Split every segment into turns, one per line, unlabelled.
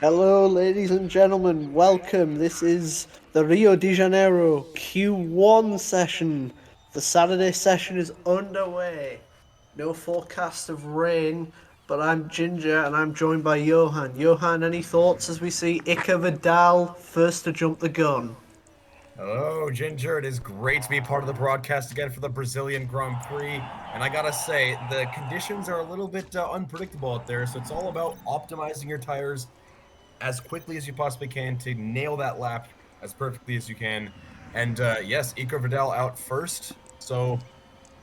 Hello, ladies and gentlemen. Welcome. This is the Rio de Janeiro Q1 session. The Saturday session is underway. No forecast of rain, but I'm Ginger and I'm joined by Johan. Johan, any thoughts as we see Iker Vidal first to jump the gun?
Hello, Ginger. It is great to be part of the broadcast again for the Brazilian Grand Prix. And I gotta say, the conditions are a little bit unpredictable out there, so it's all about optimizing your tires as quickly as you possibly can to nail that lap as perfectly as you can. And yes, Iker Vidal out first, so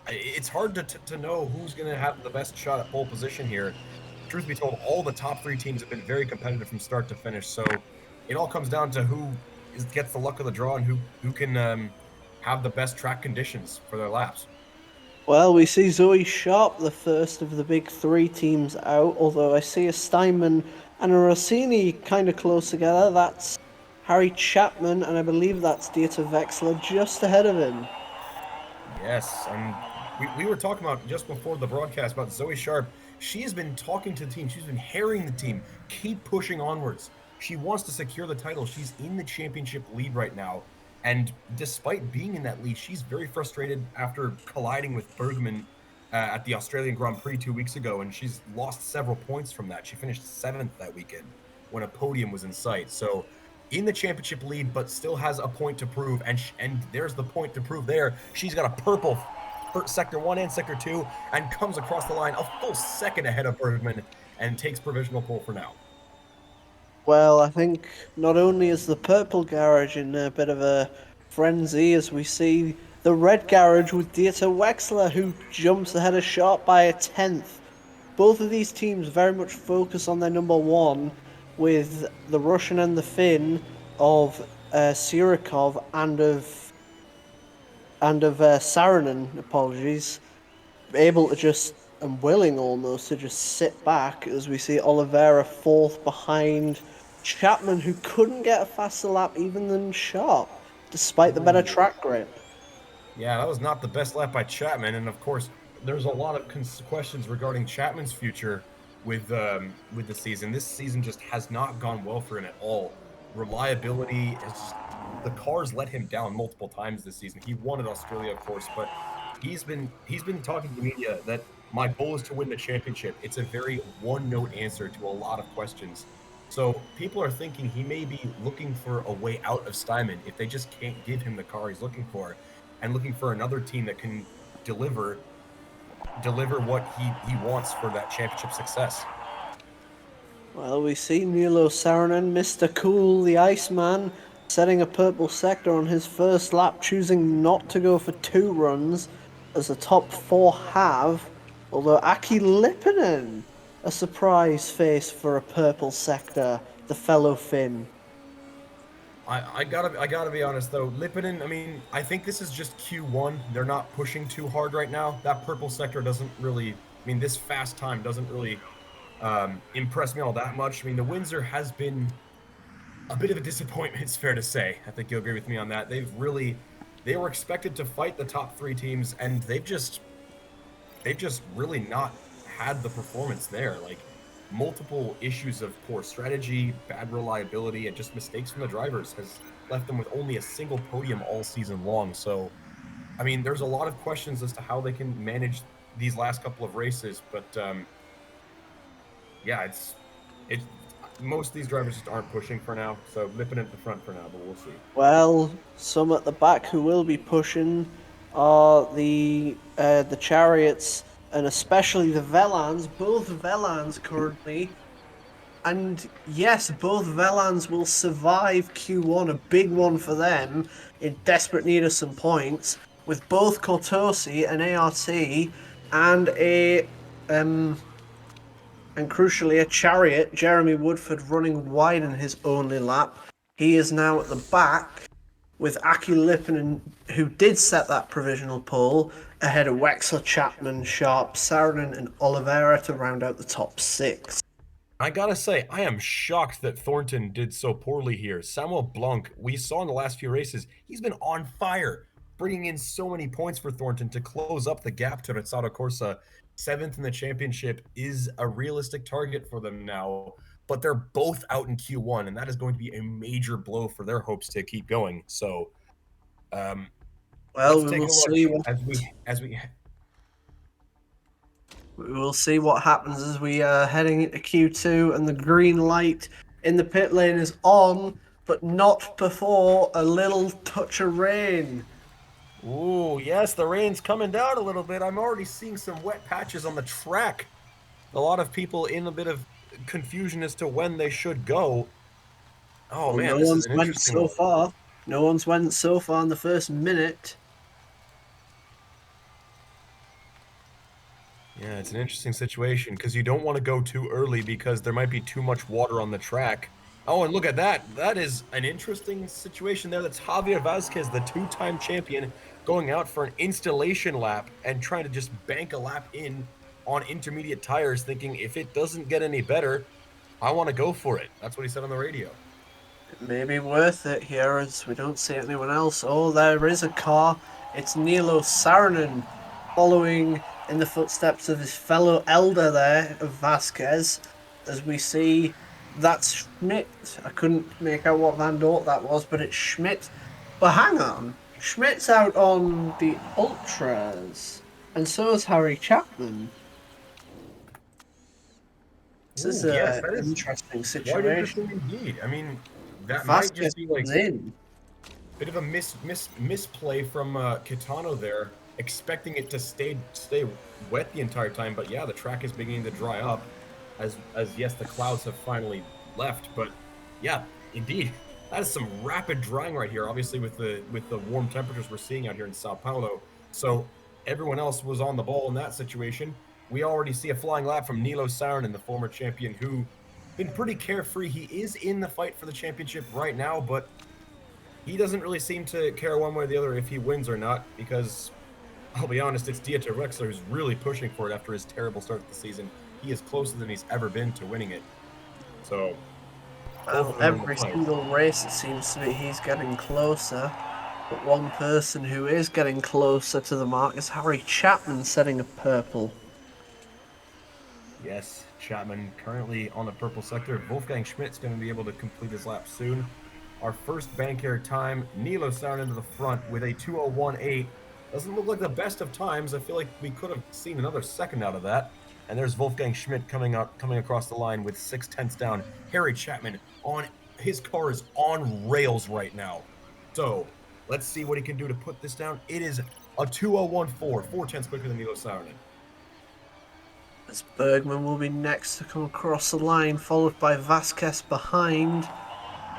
it's hard to know who's going to have the best shot at pole position here. Truth be told, all the top three teams have been very competitive from start to finish. So it all comes down to gets the luck of the draw and who can have the best track conditions for their laps.
Well, we see Zoe Sharp, the first of the big three teams out, although I see a Steinman and a Rossini kind of close together. That's Harry Chapman, and I believe that's Dieter Wexler just ahead of him.
Yes, and we were talking about just before the broadcast about Zoe Sharp. She has been talking to the team. She's been harrying the team. Keep pushing onwards. She wants to secure the title. She's in the championship lead right now. And despite being in that lead, she's very frustrated after colliding with Bergman at the Australian Grand Prix 2 weeks ago. And she's lost several points from that. She finished seventh that weekend when a podium was in sight. So in the championship lead, but still has a point to prove. And there's the point to prove there. She's got a purple for sector 1 and sector 2 and comes across the line a full second ahead of Bergman and takes provisional pole for now.
Well, I think not only is the purple garage in a bit of a frenzy as we see the red garage with Dieter Wexler, who jumps ahead of Sharp by a tenth. Both of these teams very much focus on their number one, with the Russian and the Finn of Sirikov and of Saarinen, apologies, able to just and willing almost to just sit back as we see Oliveira fourth behind Chapman, who couldn't get a faster lap even than Sharp, despite the better
Ooh.
track grip.
Yeah, that was not the best lap by Chapman, and of course, there's a lot of questions regarding Chapman's future with the season. This season just has not gone well for him at all. Reliability has just the cars let him down multiple times this season. He won at Australia, of course, but he's been talking to the media that my goal is to win the championship. It's a very one note answer to a lot of questions. So people are thinking he may be looking for a way out of Steinman if they just can't give him the car he's looking for and looking for another team that can deliver what he wants for that championship success.
Well, we see Milo Saarinen, Mr. Cool, the Iceman, setting a purple sector on his first lap, choosing not to go for two runs, as the top four have. Although Aki Lippinen, a surprise face for a purple sector, the fellow Finn.
I gotta be honest though, Lipinen. I mean, I think this is just Q1. They're not pushing too hard right now. That purple sector doesn't really. I mean, this fast time doesn't really impress me all that much. I mean, the Windsor has been a bit of a disappointment. It's fair to say. I think you'll agree with me on that. They were expected to fight the top three teams, and they've just really not had the performance there. Like multiple issues of poor strategy, bad reliability, and just mistakes from the drivers has left them with only a single podium all season long. So, I mean, there's a lot of questions as to how they can manage these last couple of races, but yeah, it's most of these drivers just aren't pushing for now. So nipping at the front for now, but we'll see.
Well, some at the back who will be pushing are the chariots and especially the Velans. Both Velans currently. And yes, both Velans will survive Q1, a big one for them, in desperate need of some points, with both Cortosi, an ART, and a and crucially a chariot, Jeremy Woodford running wide in his only lap. He is now at the back with Aki Lippinen, who did set that provisional pole, ahead of Wexler, Chapman, Sharp, Saarinen, and Oliveira to round out the top six.
I gotta say, I am shocked that Thornton did so poorly here. Samuel Blanc, we saw in the last few races, he's been on fire, bringing in so many points for Thornton to close up the gap to Retsado Corsa. Seventh in the championship is a realistic target for them now. but they're both out in Q1, and that is going to be a major blow for their hopes to keep going. So
Well,
let's
we
take
will
a look
see we will see what happens as we are heading into Q2 and the green light in the pit lane is on, but not before a little touch of rain.
Ooh, yes, the rain's coming down a little bit. I'm already seeing some wet patches on the track. A lot of people in a bit of confusion as to when they should go. Oh
Well,
man,
no
this is
one's
an
went
interesting
so
one.
far. No one's went so far in the first minute.
Yeah, it's an interesting situation because you don't want to go too early because there might be too much water on the track. Oh, and look at that. That is an interesting situation there. That's Javier Vasquez, the two-time champion, going out for an installation lap and trying to just bank a lap in on intermediate tires, thinking if it doesn't get any better, I want to go for it. That's what he said on the radio.
It may be worth it here as we don't see anyone else. Oh, there is a car. It's Nilo Saarinen following in the footsteps of his fellow elder there, of Vasquez, as we see that's Schmidt. I couldn't make out what Van Dort that was, but it's Schmidt. But hang on, Schmidt's out on the Ultras, and so is Harry Chapman. This is
Ooh, yes,
an
that is
interesting
quite
situation.
interesting indeed. I mean, that might
Vasquez
just be like
comes in.
bit of a misplay from Kitano there, expecting it to stay wet the entire time. But yeah, the track is beginning to dry up, as yes, the clouds have finally left. But yeah, indeed, that is some rapid drying right here. Obviously, with the warm temperatures we're seeing out here in Sao Paulo, so everyone else was on the ball in that situation. We already see a flying lap from Nilo Saarinen, the former champion, who been pretty carefree. He is in the fight for the championship right now, but he doesn't really seem to care one way or the other if he wins or not, because I'll be honest, it's Dieter Wexler who's really pushing for it after his terrible start to the season. He is closer than he's ever been to winning it. So both
Well,
of them are in the
every
fight.
single race it seems to be he's getting closer. But one person who is getting closer to the mark is Harry Chapman setting a purple.
Yes, Chapman currently on the purple sector. Wolfgang Schmidt's going to be able to complete his lap soon. Our first bank air time, Nilo Saarinen into the front with a 2:01.8. Doesn't look like the best of times. I feel like we could have seen another second out of that. And there's Wolfgang Schmidt coming across the line with 6/10 down. Harry Chapman on his car is on rails right now. So let's see what he can do to put this down. It is a 2:01.4, 4/10 quicker than Nilo Saarinen.
As Bergman will be next to come across the line, followed by Vasquez behind.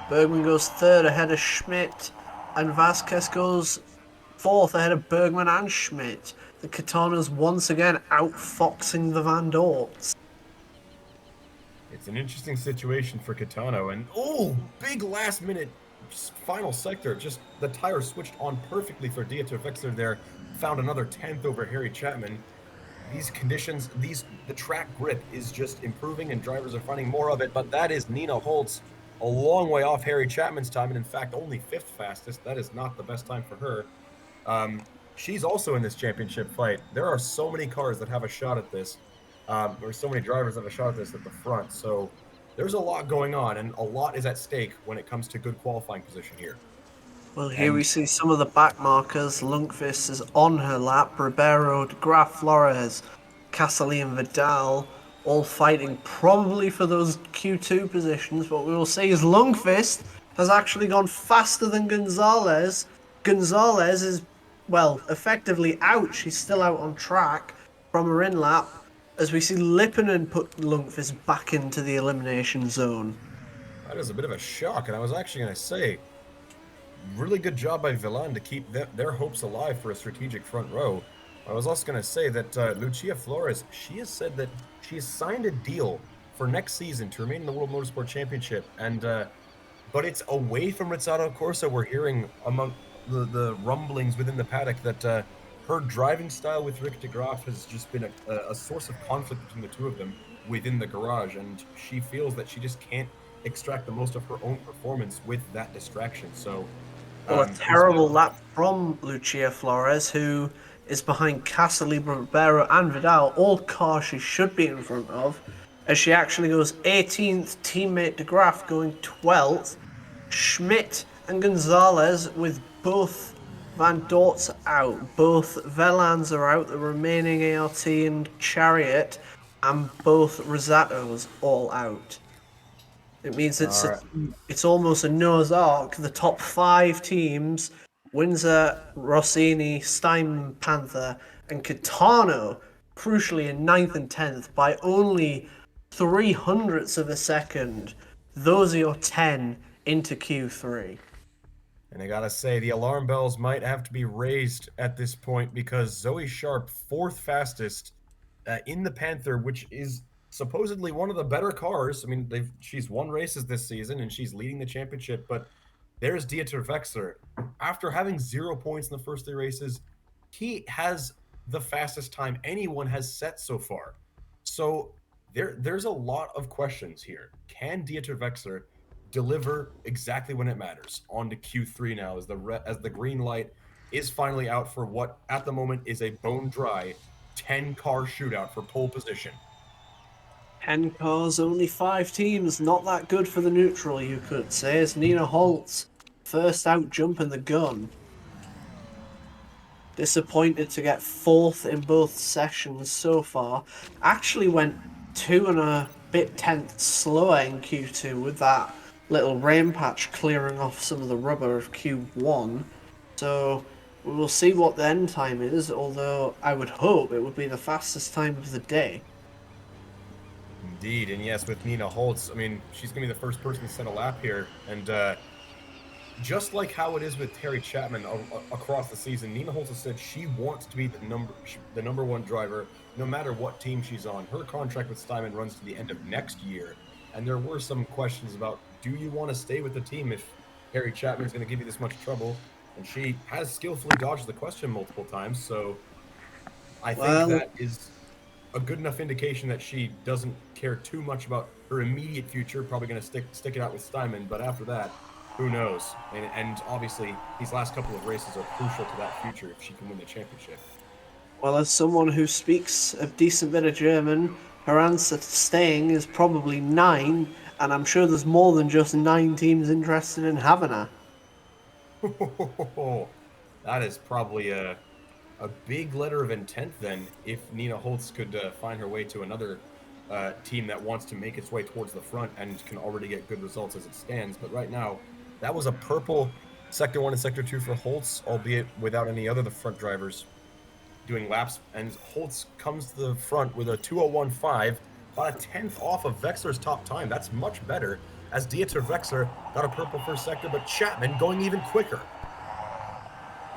Bergman goes third ahead of Schmidt, and Vasquez goes fourth ahead of Bergman and Schmidt. The Katanas once again outfoxing the Van Dorts.
It's an interesting situation for Kitano, and oh, big last minute final sector. Just the tire switched on perfectly for Dieter Wexler there. Found another 10th over Harry Chapman. These conditions, the track grip is just improving, and drivers are finding more of it. But that is Nina Holtz, a long way off Harry Chapman's time, and in fact, only fifth fastest. That is not the best time for her. She's also in this championship fight. There are so many cars that have a shot at this. There's so many drivers that have a shot at this at the front. So there's a lot going on, and a lot is at stake when it comes to good qualifying position here.
Well, here we
And
see some of the back markers. Lundqvist is on her lap. Ribeiro, De Graaf, Flores, Castelli, and Vidal all fighting probably for those Q2 positions. What we will see is Lundqvist has actually gone faster than Gonzalez. Gonzalez is, well, effectively out. She's still out on track from her in lap as we see Lipponen put Lundqvist back into the elimination zone.
that is a bit of a shock. And I was actually going to say, really good job by Villan to keep their hopes alive for a strategic front row. I was also going to say that Lucia Flores, she has said that she has signed a deal for next season to remain in the World Motorsport Championship, and but it's away from Rizzardo Corsa. We're hearing among the rumblings within the paddock that her driving style with Rick de Graaf has just been a source of conflict between the two of them within the garage, and she feels that she just can't extract the most of her own performance with that distraction. So
Well, a
despite
terrible lap from Lucia Flores, who is behind Castelli, Ribeiro, and Vidal, all cars she should be in front of. as she actually goes 18th, teammate de Graaf going 12th, Schmidt and Gonzalez with both Van Dort's out, both Velans are out, the remaining ART and Chariot, and both Rosato's all out. It means
All right.
it's almost a Noah's Ark. The top 5 teams, Windsor, Rossini, Steinman Panther, and Catano, crucially in 9th and 10th by only 0.03 of a second. Those are your 10 into Q3.
And I gotta say, the alarm bells might have to be raised at this point because Zoe Sharp, fourth fastest in the Panther, which is supposedly one of the better cars. I mean, she's won races this season and she's leading the championship. But there's Dieter Wexler. After having 0 points in the first 3 races, he has the fastest time anyone has set so far. So there's a lot of questions here. Can Dieter Wexler deliver exactly when it matters? On to Q3 now as the green light is finally out for what at the moment is a bone dry 10-car shootout for pole position.
10 cars, only 5 teams. Not that good for the neutral, you could say. As Nina Holtz, first out jumping the gun. Disappointed to get 4th in both sessions so far. Actually went 2 and a bit tenths slower in Q2 with that little rain patch clearing off some of the rubber of Q1. So we will see what the end time is, although I would hope it would be the fastest time of the day.
Indeed, and yes, with Nina Holtz, I mean, she's going to be the first person to set a lap here. And just like how it is with Terry Chapman across the season, Nina Holtz has said she wants to be the number one driver, no matter what team she's on. Her contract with Steinman runs to the end of next year, and there were some questions about, do you want to stay with the team if Terry Chapman is going to give you this much trouble? And she has skillfully dodged the question multiple times, so I think that is a good enough indication that she doesn't care too much about her immediate future. Probably going to stick it out with Steinman, but after that, who knows? And obviously, these last couple of races are crucial to that future if she can win the championship.
Well, as someone who speaks a decent bit of German, her answer to staying is probably 9, and I'm sure there's more than just 9 teams interested in having her.
That is probably a big letter of intent then, if Nina Holtz could find her way to another team that wants to make its way towards the front and can already get good results as it stands. But right now, that was a purple Sector 1 and Sector 2 for Holtz, albeit without any other the front drivers doing laps. And Holtz comes to the front with a 2:01.5, about a tenth off of Wexler's top time. That's much better, as Dieter Wexler got a purple first sector, but Chapman going even quicker.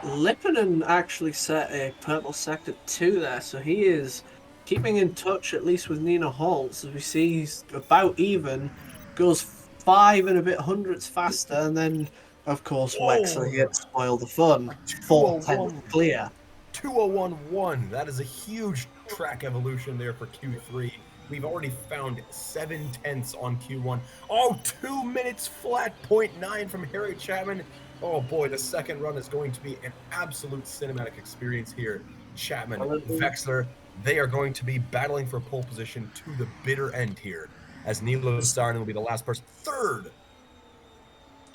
Lipponen actually set a purple sector 2 there, so he is keeping in touch at least with Nina Holtz. As we see, he's about even, goes 5 and a bit hundredths faster, and then, of course, Wexler gets spoiled the fun. 4/10 clear.
2:01.1. That is a huge track evolution there for Q3. We've already found 7 tenths on Q1. Oh, 2 minutes flat, 0.9 from Harry Chapman. Oh boy, the second run is going to be an absolute cinematic experience here. Chapman, Wexler, they are going to be battling for pole position to the bitter end here, as Nilo Saarinen will be the last person. Third!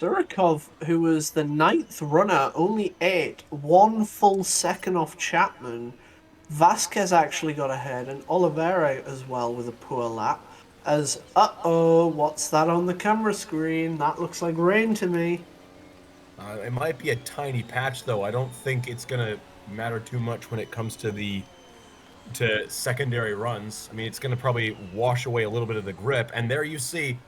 Surikov, who was the 9th runner, only 8, 1 full second off Chapman. Vasquez actually got ahead, and Oliveira as well with a poor lap. As, what's that on the camera screen? That looks like rain to me.
It might be a tiny patch, though. I don't think it's going to matter too much when it comes to secondary runs. I mean, it's going to probably wash away a little bit of the grip. And there you see,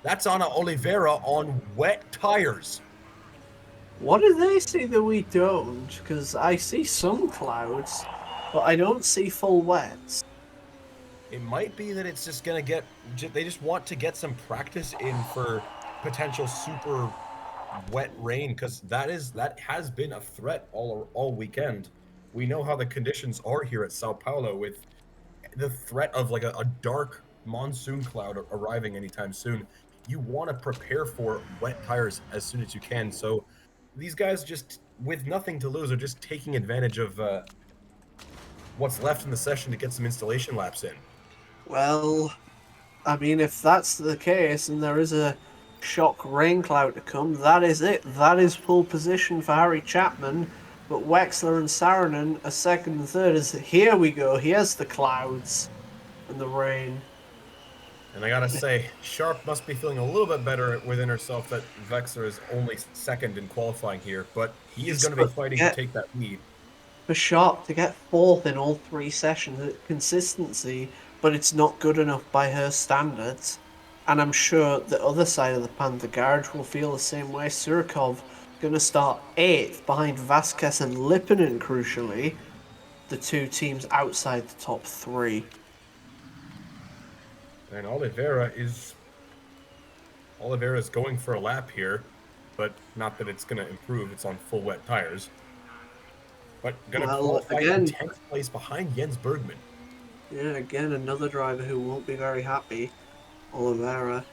that's Ana Oliveira on wet tires.
What do they see that we don't? Because I see some clouds, but I don't see full wets.
It might be that it's just going to they just want to get some practice in for potential super wet rain, because that has been a threat all weekend. We know how the conditions are here at Sao Paulo, with the threat of like a dark monsoon cloud arriving anytime soon. You want to prepare for wet tires as soon as you can. So these guys, just with nothing to lose, are just taking advantage of what's left in the session to get some installation laps in.
Well, I mean, if that's the case and there is a shock rain cloud to come, that is it. That is pole position for Harry Chapman. But Wexler and Saarinen are second and third. Is here we go. Here's the clouds and the rain.
And I gotta say, Sharp must be feeling a little bit better within herself that Vexler is only second in qualifying here, but he is
Yes,
going to be
but
fighting to take that lead.
for Sharp to get fourth in all three sessions, consistency, but it's not good enough by her standards. And I'm sure the other side of the Panther Garage will feel the same way. Surikov going to start eighth behind Vasquez and Lipinen, crucially, the two teams outside the top three.
And Oliveira's going for a lap here, but not that it's going to improve. It's on full wet tires. But going to
Well,
qualify in
again,
10th place behind Jens Bergman.
yeah, again, another driver who won't be very happy. Oliveira.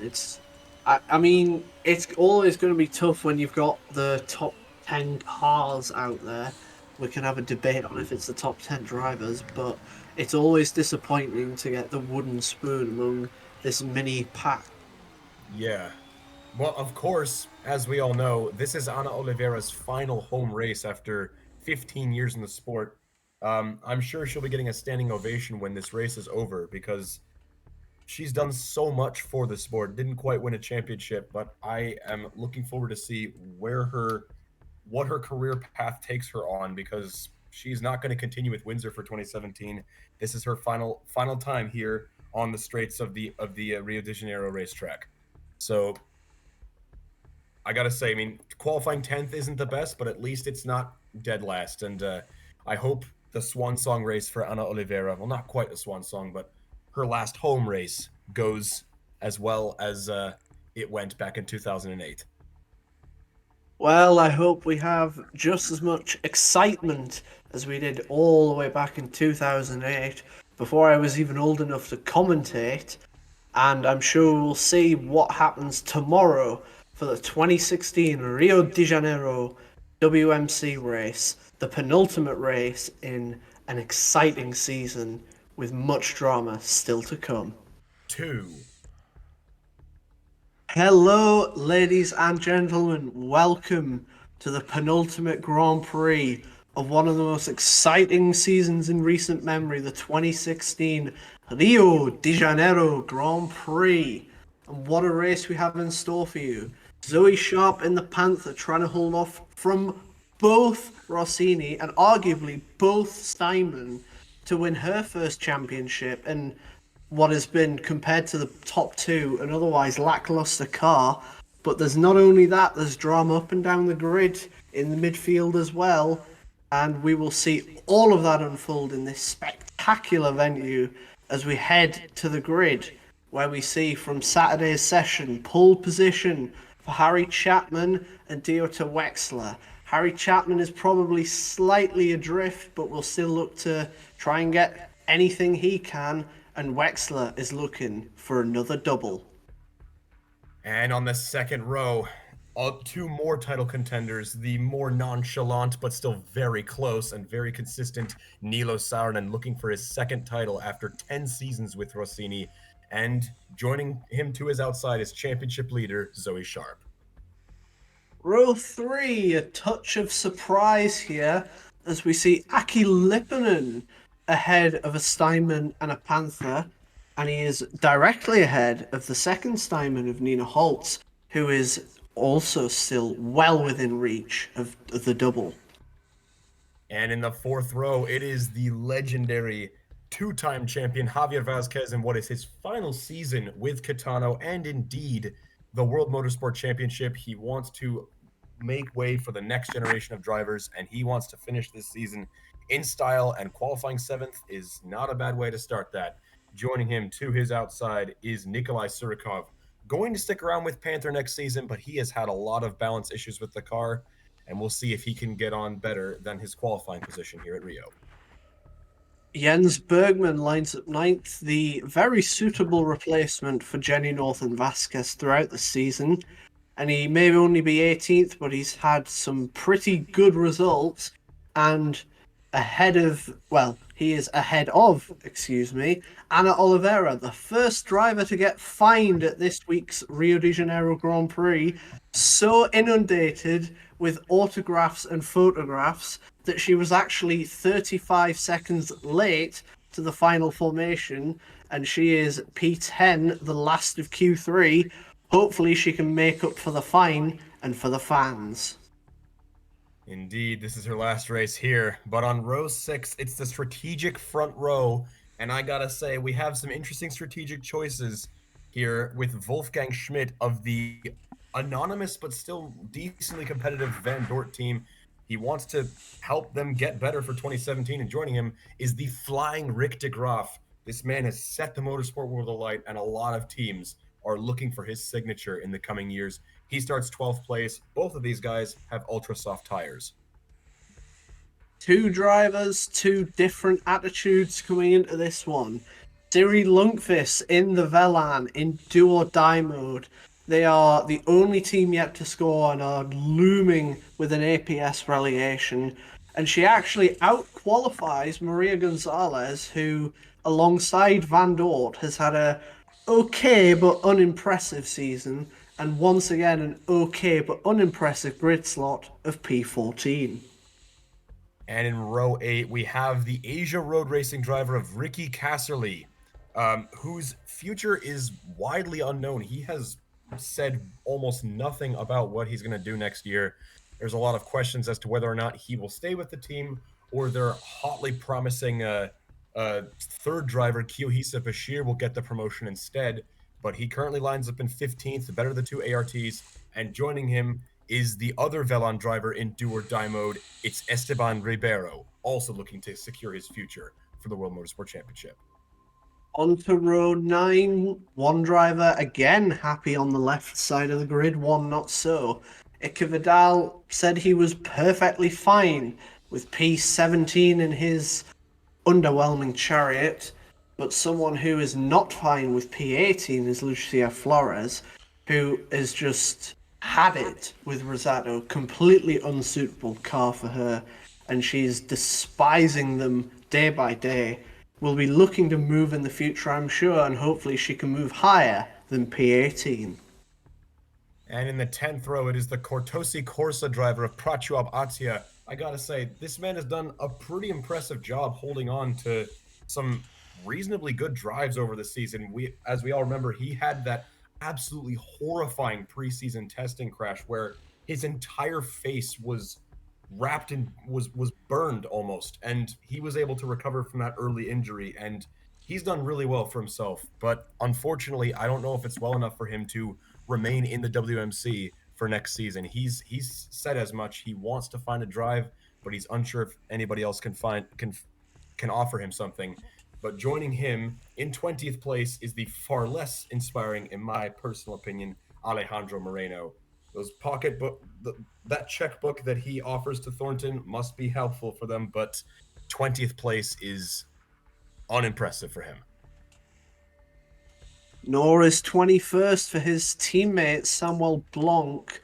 I mean, it's always going to be tough when you've got the top 10 cars out there. We can have a debate on if it's the top 10 drivers, but it's always disappointing to get the wooden spoon among this mini pack.
Yeah. Well, of course, as we all know, this is Ana Oliveira's final home race after 15 years in the sport. I'm sure she'll be getting a standing ovation when this race is over because she's done so much for the sport. Didn't quite win a championship, but I am looking forward to see what her career path takes her on because she's not going to continue with Windsor for 2017. This is her final time here on the straights of the Rio de Janeiro racetrack. So I gotta say, I mean, qualifying 10th isn't the best, but at least it's not dead last. And I hope the swan song race for Ana Oliveira, well, not quite a swan song, but her last home race goes as well as it went back in 2008.
Well, I hope we have just as much excitement as we did all the way back in 2008, before I was even old enough to commentate. And I'm sure we'll see what happens tomorrow for the 2016 Rio de Janeiro WMC race, the penultimate race in an exciting season with much drama still to come.
Two.
Hello, ladies and gentlemen. Welcome to the penultimate Grand Prix of one of the most exciting seasons in recent memory, the 2016 Rio de Janeiro Grand Prix. And what a race we have in store for you. Zoe Sharp in the Panther trying to hold off from both Rossini and arguably both Steinman to win her first championship. And what has been compared to the top two an otherwise lackluster car. But there's not only that, there's drama up and down the grid in the midfield as well. And we will see all of that unfold in this spectacular venue as we head to the grid, where we see from Saturday's session pole position for Harry Chapman and Deota Wexler. Harry Chapman is probably slightly adrift, but will still look to try and get anything he can, and Wexler is looking for another double.
And on the second row, two more title contenders, the more nonchalant but still very close and very consistent Nilo Saarinen looking for his second title after 10 seasons with Rossini, and joining him to his outside is championship leader Zoe Sharp.
Row 3, a touch of surprise here as we see Aki Lipponen ahead of a Steinman and a Panther, and he is directly ahead of the second Steinman of Nina Holtz, who is also still well within reach of the double.
And in the fourth row, it is the legendary two-time champion Javier Vasquez in what is his final season with Kitano and indeed the World Motorsport Championship. He wants to make way for the next generation of drivers, and he wants to finish this season in style, and qualifying seventh is not a bad way to start that. Joining him to his outside is Nikolai Surikov, going to stick around with Panther next season, but he has had a lot of balance issues with the car, and we'll see if he can get on better than his qualifying position here at Rio.
Jens Bergman lines up ninth, the very suitable replacement for Jenny North and Vasquez throughout the season. And he may only be 18th, but he's had some pretty good results. And ahead of, well, he is ahead of, excuse me, Ana Oliveira, the first driver to get fined at this week's Rio de Janeiro Grand Prix, so inundated with autographs and photographs that she was actually 35 seconds late to the final formation, and she is P10, the last of Q3. Hopefully, she can make up for the fine and for the fans.
Indeed, this is her last race here. But on row 6, it's the strategic front row. And I gotta say, we have some interesting strategic choices here with Wolfgang Schmidt of the anonymous but still decently competitive Van Dort team. He wants to help them get better for 2017, and joining him is the flying Rick de Graaf. This man has set the motorsport world alight, and a lot of teams are looking for his signature in the coming years. He starts 12th place. Both of these guys have ultra soft tires.
Two drivers, two different attitudes coming into this one. Siri Lundqvist in the Velan in do or die mode. They are the only team yet to score and are looming with an APS relegation. And she actually out-qualifies Maria Gonzalez, who, alongside Van Dort, has had a okay but unimpressive season, and once again an okay but unimpressive grid slot of P14.
And in row 8, we have the Asia Road Racing driver of Ricky Casserly, whose future is widely unknown. He has said almost nothing about what he's going to do next year. There's a lot of questions as to whether or not he will stay with the team, or they're hotly promising third driver, Kiyohisa Bashir, will get the promotion instead. But he currently lines up in 15th, the better of the two ARTs, and joining him is the other Velan driver in do or die mode. It's Esteban Ribeiro, also looking to secure his future for the World Motorsport Championship.
On to row 9, one driver again happy on the left side of the grid, one not so. Ike Vidal said he was perfectly fine with P17 in his underwhelming chariot, but someone who is not fine with P18 is Lucia Flores, who has just had it with Rosado, completely unsuitable car for her, and she's despising them day by day. Will be looking to move in the future, I'm sure, and hopefully she can move higher than P18.
And in the 10th row, it is the Cortosi Corsa driver of Prachuap Atia. I gotta say, this man has done a pretty impressive job holding on to some reasonably good drives over the season. As we all remember, he had that absolutely horrifying preseason testing crash where his entire face was wrapped in was burned almost, and he was able to recover from that early injury, and he's done really well for himself. But unfortunately, I don't know if it's well enough for him to remain in the WMC for next season. He's said as much. He wants to find a drive, but he's unsure if anybody else can offer him something. But joining him in 20th place is the far less inspiring, in my personal opinion, Alejandro Moreno. Those that checkbook that he offers to Thornton must be helpful for them, but 20th place is unimpressive for him.
Nor is 21st for his teammate Samuel Blanc,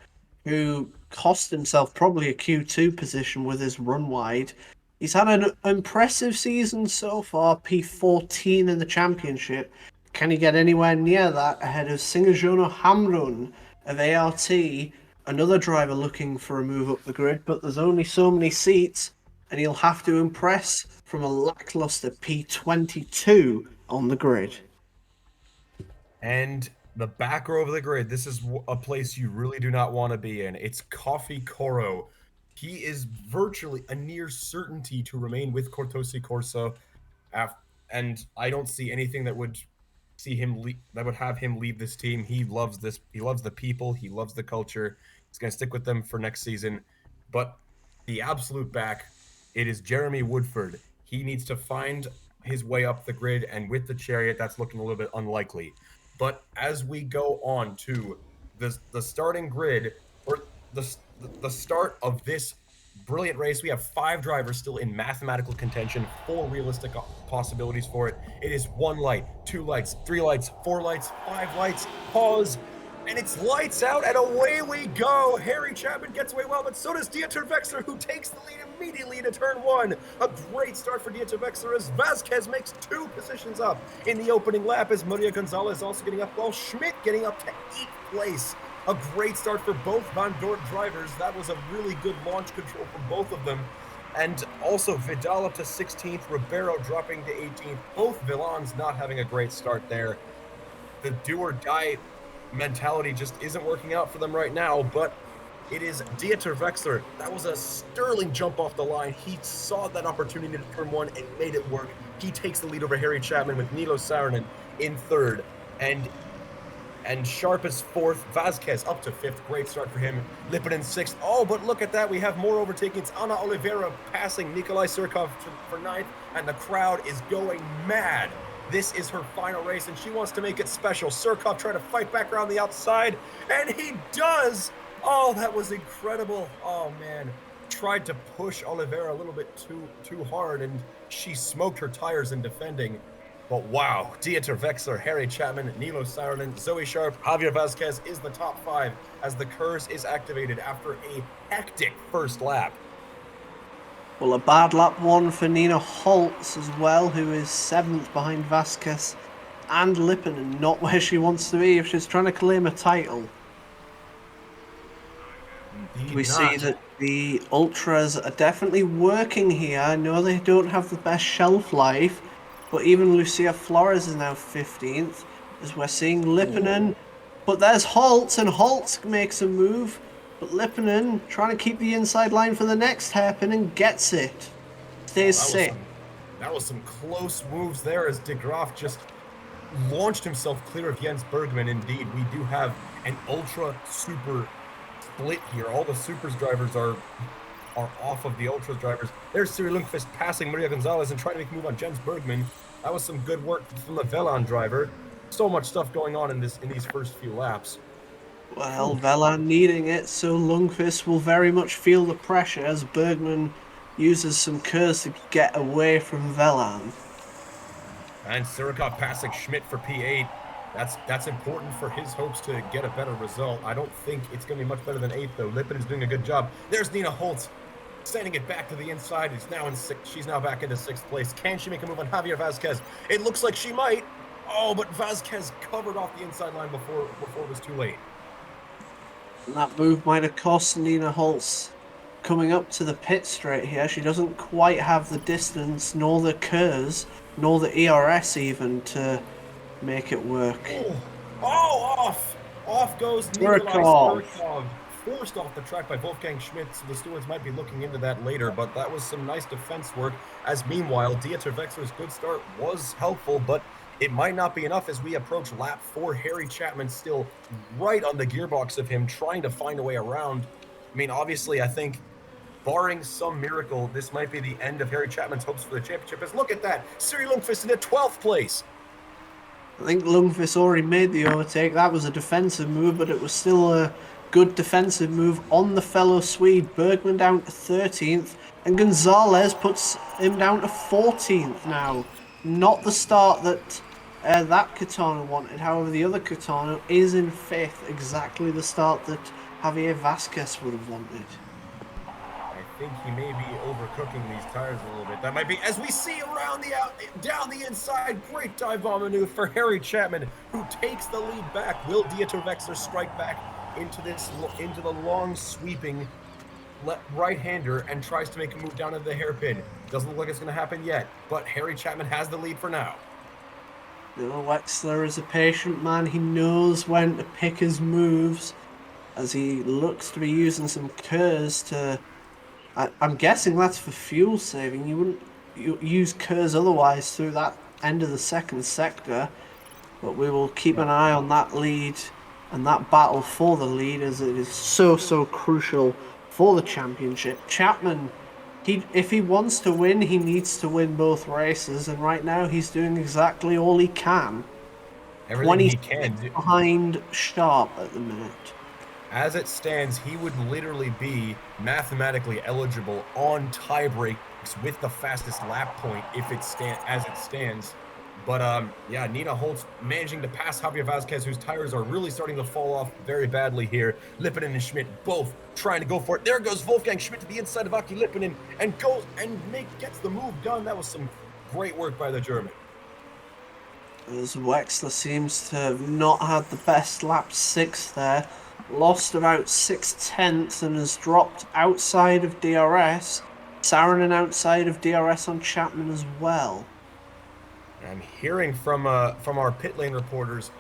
who cost himself probably a Q2 position with his run wide. He's had an impressive season so far, P14 in the championship. Can he get anywhere near that ahead of Singajono Hamrun of ART, another driver looking for a move up the grid, but there's only so many seats, and he'll have to impress from a lackluster P22 on the grid.
And the back row of the grid, this is a place you really do not want to be in. It's Coffee Coro. He is virtually a near certainty to remain with Cortosi Corsa, and I don't see anything that would have him leave this team. He loves this. He loves the people. He loves the culture. He's going to stick with them for next season. But the absolute back, it is Jeremy Woodford. He needs to find his way up the grid, and with the chariot, that's looking a little bit unlikely. But as we go on to the starting grid, or the start of this brilliant race, we have 5 drivers still in mathematical contention, 4 realistic possibilities for it. It is 1 light, 2 lights, 3 lights, 4 lights, 5 lights, pause, And it's lights out, and away we go. Harry Chapman gets away well, but so does Dieter Wechsler, who takes the lead immediately into turn 1. A great start for Dieter Wechsler as Vasquez makes 2 positions up in the opening lap, as Maria Gonzalez also getting up, while Schmidt getting up to 8th place. A great start for both Van Dort drivers. That was a really good launch control for both of them. And also Vidal up to 16th, Ribeiro dropping to 18th. Both Villans not having a great start there. The do-or-die mentality just isn't working out for them right now, but it is Dieter Wechsler. That was a sterling jump off the line. He saw that opportunity to turn 1 and made it work. He takes the lead over Harry Chapman with Nilo Saarinen in 3rd. And Sharp is 4th, Vasquez up to 5th. Great start for him. Lippinen 6th. Oh, but look at that. We have more overtaking. It's Ana Oliveira passing Nikolai Surkov for 9th, and the crowd is going mad. This is her final race, and she wants to make it special. Surkov trying to fight back around the outside, and he does! Oh, that was incredible. Oh, man. Tried to push Oliveira a little bit too hard, and she smoked her tires in defending. But wow, Dieter Wechsler, Harry Chapman, Nilo Saarinen, Zoe Sharp, Javier Vasquez is the top 5 as the curse is activated after a hectic first lap.
Well, a bad lap 1 for Nina Holtz as well, who is 7th behind Vasquez and Lippinen, not where she wants to be if she's trying to claim a title.
Indeed
We
not.
see that the Ultras are definitely working here. I know they don't have the best shelf life, but even Lucia Flores is now 15th, as we're seeing Lippinen. But there's Holtz, and Holtz makes a move. But Lippinen trying to keep the inside line for the next hairpin and gets it. Stays sick.
That was some close moves there as De Graaf just launched himself clear of Jens Bergman. Indeed, we do have an ultra super split here. All the supers drivers are off of the ultras drivers. There's Siri Lundqvist passing Maria Gonzalez and trying to make a move on Jens Bergman. That was some good work from the Velan driver. So much stuff going on in these first few laps.
Well, Velan needing it, so Lundqvist will very much feel the pressure as Bergman uses some curves to get away from Velan.
And Surikov passing Schmidt for P8. That's important for his hopes to get a better result. I don't think it's going to be much better than 8th, though. Lippin is doing a good job. There's Nina Holtz sending it back to the inside. She's now back into 6th place. Can she make a move on Javier Vasquez? It looks like she might. Oh, but Vasquez covered off the inside line before it was too late.
And that move might have cost Nina Holtz coming up to the pit straight here. She doesn't quite have the distance, nor the curves, nor the ERS even to make it work.
Off goes Nikolai Surkov. Forced off the track by Wolfgang Schmidt, so the stewards might be looking into that later, but that was some nice defense work, as meanwhile, Dieter Wechsler's good start was helpful, but it might not be enough as we approach lap 4. Harry Chapman still right on the gearbox of him, trying to find a way around. I mean, obviously, I think, barring some miracle, this might be the end of Harry Chapman's hopes for the championship, as look at that, Siri Lundqvist in the 12th place.
I think Lundqvist already made the overtake. That was a defensive move, but it was still a good defensive move on the fellow Swede. Bergman down to 13th, and Gonzalez puts him down to 14th now. Not the start that that Kitano wanted. However, the other Kitano is in 5th, exactly the start that Javier Vasquez would have wanted.
I think he may be overcooking these tires a little bit. That might be, as we see around down the inside, great dive bomb maneuver for Harry Chapman, who takes the lead back. Will Dieter Wechsler strike back into the long sweeping right-hander and tries to make a move down into the hairpin? Doesn't look like it's going to happen yet, but Harry Chapman has the lead for now.
Wechsler is a patient man. He knows when to pick his moves as he looks to be using some curves to... I'm guessing that's for fuel saving. You wouldn't use curves otherwise through that end of the second sector, but we will keep an eye on that lead and that battle for the lead, as it is so crucial for the championship. Chapman, if he wants to win, he needs to win both races, and right now he's doing exactly all he can.
Everything he can do.
Behind Sharp at the minute.
As it stands, he would literally be mathematically eligible on tie breaks with the fastest lap point as it stands But yeah, Nina Holtz managing to pass Javier Vasquez, whose tires are really starting to fall off very badly here. Lippinen and Schmidt both trying to go for it. There goes Wolfgang Schmidt to the inside of Aki Lippinen and goes and gets the move done. That was some great work by the German.
As Wexler seems to have not had the best lap 6 there. Lost about 6/10 and has dropped outside of DRS. Saarinen outside of DRS on Chapman as well.
I'm hearing from our pit lane reporters,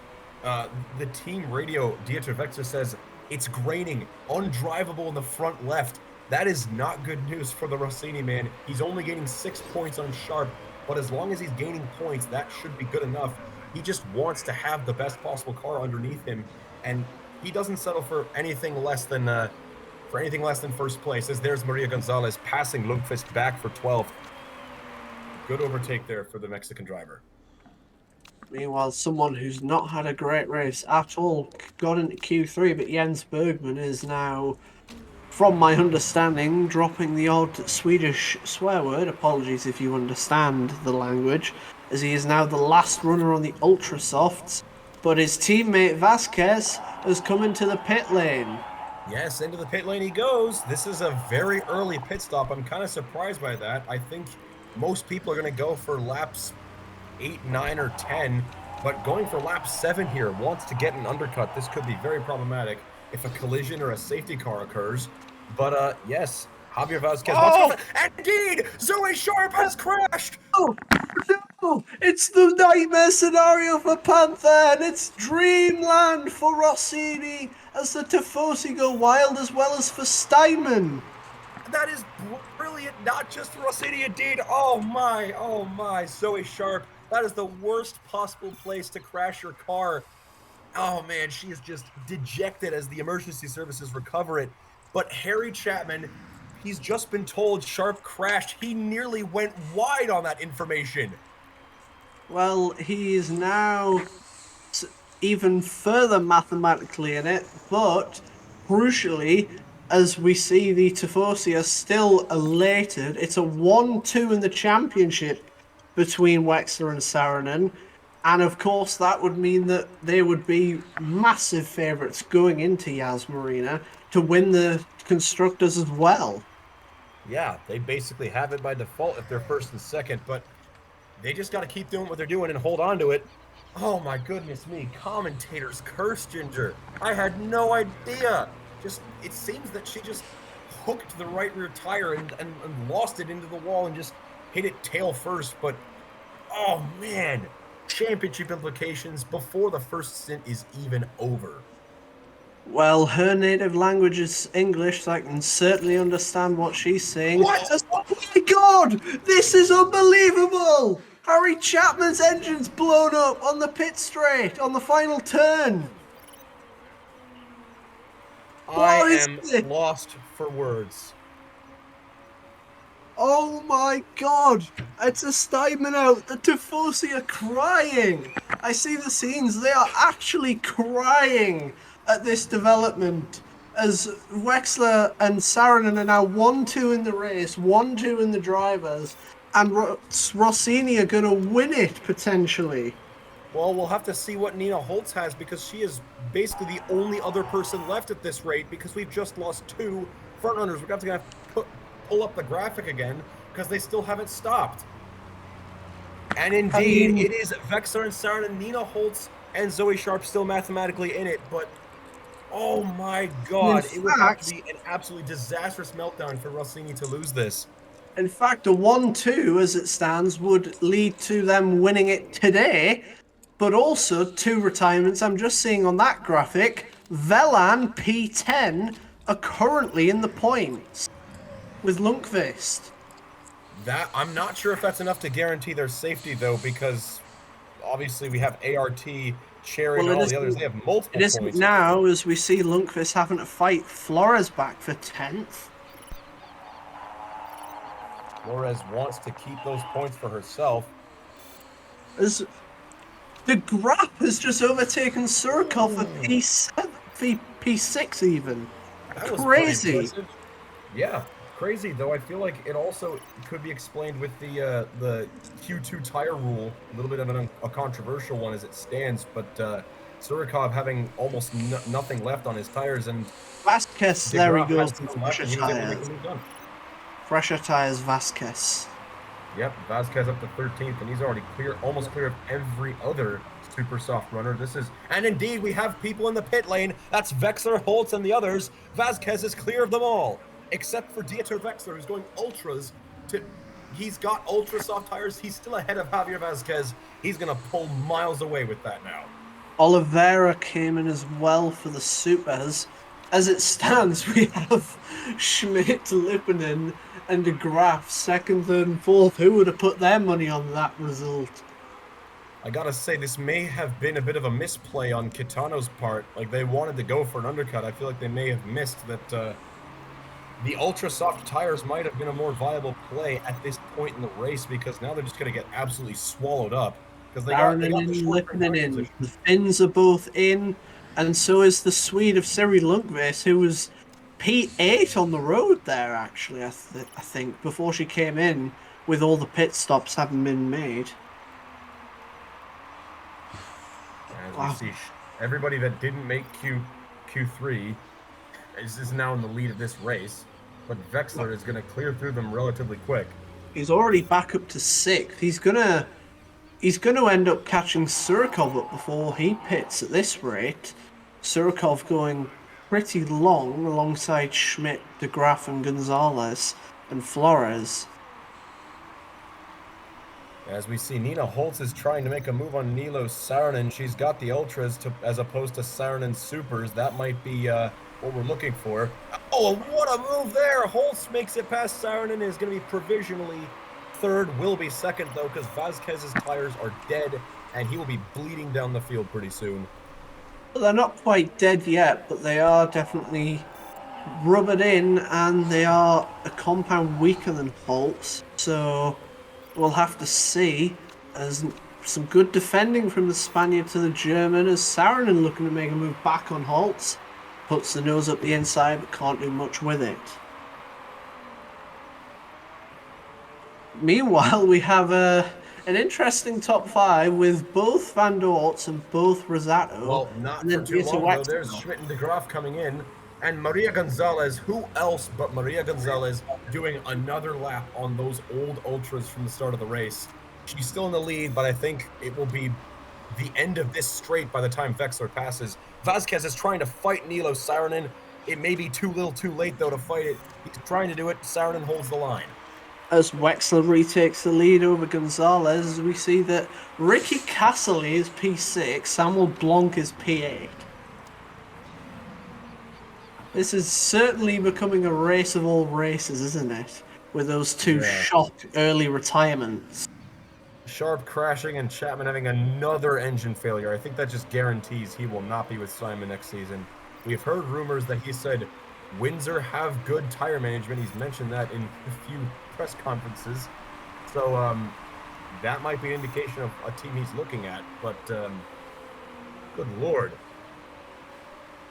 the team radio, Dieter Wexler says it's graining, undrivable in the front left. That is not good news for the Rossini man. He's only gaining 6 points on Sharp, but as long as he's gaining points, that should be good enough. He just wants to have the best possible car underneath him, and he doesn't settle for anything less than first place. As there's Maria Gonzalez passing Lundqvist back for 12th. Good overtake there for the Mexican driver.
Meanwhile, someone who's not had a great race at all got into Q3, but Jens Bergman is now, from my understanding, dropping the odd Swedish swear word. Apologies if you understand the language, as he is now the last runner on the Ultra Softs. But his teammate Vasquez has come into the pit lane.
Yes, into the pit lane he goes. This is a very early pit stop. I'm kind of surprised by that. I think most people are going to go for laps 8, 9, or 10, but going for lap 7 here wants to get an undercut. This could be very problematic if a collision or a safety car occurs. But yes, Javier Vasquez wants to go. Indeed, Zoe Sharp has crashed.
Oh no! It's the nightmare scenario for Panther, and it's dreamland for Rossini as the Tifosi go wild, as well as for Steinman.
That is brilliant, not just for Rossini, indeed. Oh my, Zoe Sharp. That is the worst possible place to crash your car. Oh man, she is just dejected as the emergency services recover it. But Harry Chapman, he's just been told Sharp crashed. He nearly went wide on that information.
Well, he is now even further mathematically in it, but crucially, as we see the Tifosi are still elated, it's a 1-2 in the championship between Wexler and Saarinen. And of course, that would mean that they would be massive favourites going into Yas Marina to win the Constructors as well.
Yeah, they basically have it by default if they're first and second, but they just got to keep doing what they're doing and hold on to it. Oh my goodness me, commentators curse Ginger. I had no idea. It seems that she just hooked the right rear tire and lost it into the wall and just hit it tail first. But oh man, championship implications before the first stint is even over.
Well, her native language is English, so I can certainly understand what she's saying.
What?
Oh my god! This is unbelievable! Harry Chapman's engine's blown up on the pit straight on the final turn.
I am lost for words.
Oh my god! It's a Steinman out. The Tifosi are crying. I see the scenes. They are actually crying at this development. As Wexler and Saarinen are now 1-2 in the race, 1-2 in the drivers, and Rossini are going to win it potentially.
Well, we'll have to see what Nina Holtz has, because she is basically the only other person left at this rate, because we've just lost 2 front runners. We're going to have to pull up the graphic again because they still haven't stopped. And indeed, it is Wexler and Saarinen, Nina Holtz and Zoe Sharp still mathematically in it, but oh my god, it would have to be an absolutely disastrous meltdown for Rossini to lose this.
In fact, a 1-2 as it stands would lead to them winning it today, but also 2 retirements. I'm just seeing on that graphic, Velan P10 are currently in the points with Lundqvist.
That I'm not sure if that's enough to guarantee their safety, though, because obviously we have ART, Cherry, and all the others. They have multiple points.
It isn't now, as we see Lundqvist having to fight Flores back for 10th.
Flores wants to keep those points for herself.
As the Grap has just overtaken Surkov for P7, P6 even.
That was
crazy.
Yeah, crazy though. I feel like it also could be explained with the Q2 tire rule. A little bit of a controversial one as it stands, but Surikov having almost nothing left on his tires, and
Vasquez, there he
DeGraff had
goes with
some left,
fresher
and he was able to make
tires.
the move done.
Fresher tires, Vasquez.
Yep, Vasquez up to 13th, and he's already almost clear of every other super soft runner. And indeed, we have people in the pit lane. That's Vexler, Holtz, and the others. Vasquez is clear of them all, except for Dieter Vexler, who's going ultras. He's got ultra soft tires. He's still ahead of Javier Vasquez. He's going to pull miles away with that now.
Oliveira came in as well for the supers. As it stands, we have Schmidt, Lipinen, and De Graaf second, third, and fourth. Who would have put their money on that result?
I gotta say, this may have been a bit of a misplay on Kitano's part. Like, they wanted to go for an undercut. I feel like they may have missed that the ultra soft tires might have been a more viable play at this point in the race, because now they're just gonna get absolutely swallowed up. Because they got the
Lipinen in. The Finns are both in, and so is the Swede of Siri Lundqvist, who was P8 on the road there, actually, I think, before she came in, with all the pit stops having been made.
As we see, everybody that didn't make Q3 is now in the lead of this race, but Vexler is going to clear through them relatively quick.
He's already back up to 6th. He's gonna end up catching Surikov up before he pits at this rate. Surikov going pretty long alongside Schmidt, De Graaf, and Gonzalez and Flores.
As we see, Nina Holtz is trying to make a move on Nilo Saarinen. She's got the ultras as opposed to Saarinen supers. That might be what we're looking for. Oh, what a move there! Holtz makes it past Saarinen, is going to be provisionally third, will be second though, because Vasquez's tires are dead, and he will be bleeding down the field pretty soon.
Well, they're not quite dead yet, but they are definitely rubbered in, and they are a compound weaker than Holtz. So we'll have to see. As some good defending from the Spaniard to the German, as Saarinen looking to make a move back on Holtz. Puts the nose up the inside, but can't do much with it. Meanwhile, we have an interesting top 5 with both Van Dort and both Rosato.
Well, not for too long though. There's Schmidt and De Graaf coming in, and Maria Gonzalez. Who else but Maria Gonzalez doing another lap on those old ultras from the start of the race? She's still in the lead, but I think it will be the end of this straight by the time Vexler passes. Vasquez is trying to fight Nilo Saarinen. It may be too little too late, though, to fight it. He's trying to do it. Saarinen holds the line.
As Wexler retakes the lead over Gonzalez, we see that Ricky Castle is P6, Samuel Blanc is P8. This is certainly becoming a race of all races, isn't it? With those two shocked early retirements.
Sharp crashing and Chapman having another engine failure. I think that just guarantees he will not be with Simon next season. We've heard rumors that he said Windsor have good tire management. He's mentioned that in a few press conferences. So that might be an indication of a team he's looking at. But good Lord.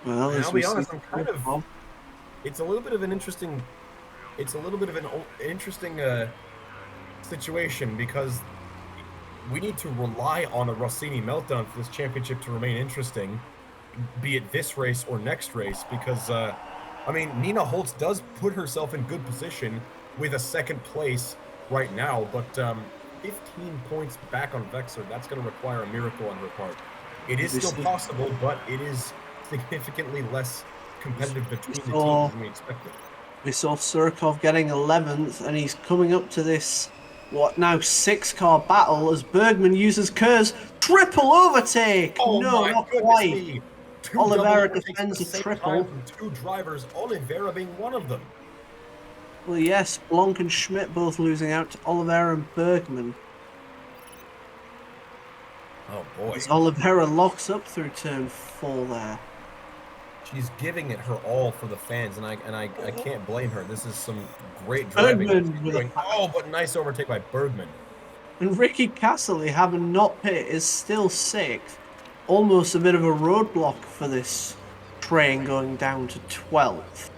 Well,
I'll be honest, I'm kind of... It's a little bit of an interesting... situation, because we need to rely on a Rossini meltdown for this championship to remain interesting, be it this race or next race, because, I mean, Nina Holtz does put herself in good position with a second place right now, but 15 points back on Vexler, that's going to require a miracle on her part. It is still possible, but it is significantly less competitive between the teams than we expected.
We saw Surikov getting 11th, and he's coming up to this, now 6-car battle as Bergman uses Kerr's triple overtake.
Oh,
no,
my
not
goodness
quite.
Me.
Oliveira defends a triple.
Two drivers, Oliveira being one of them.
Well, yes, Blanc and Schmidt both losing out to Oliveira and Bergman.
Oh boy!
As Oliveira locks up through turn 4 there.
She's giving it her all for the fans, and I can't blame her. This is some great driving. But nice overtake by Bergman.
And Ricky Castle, having not pit, is still 6th. Almost a bit of a roadblock for this train going down to 12th.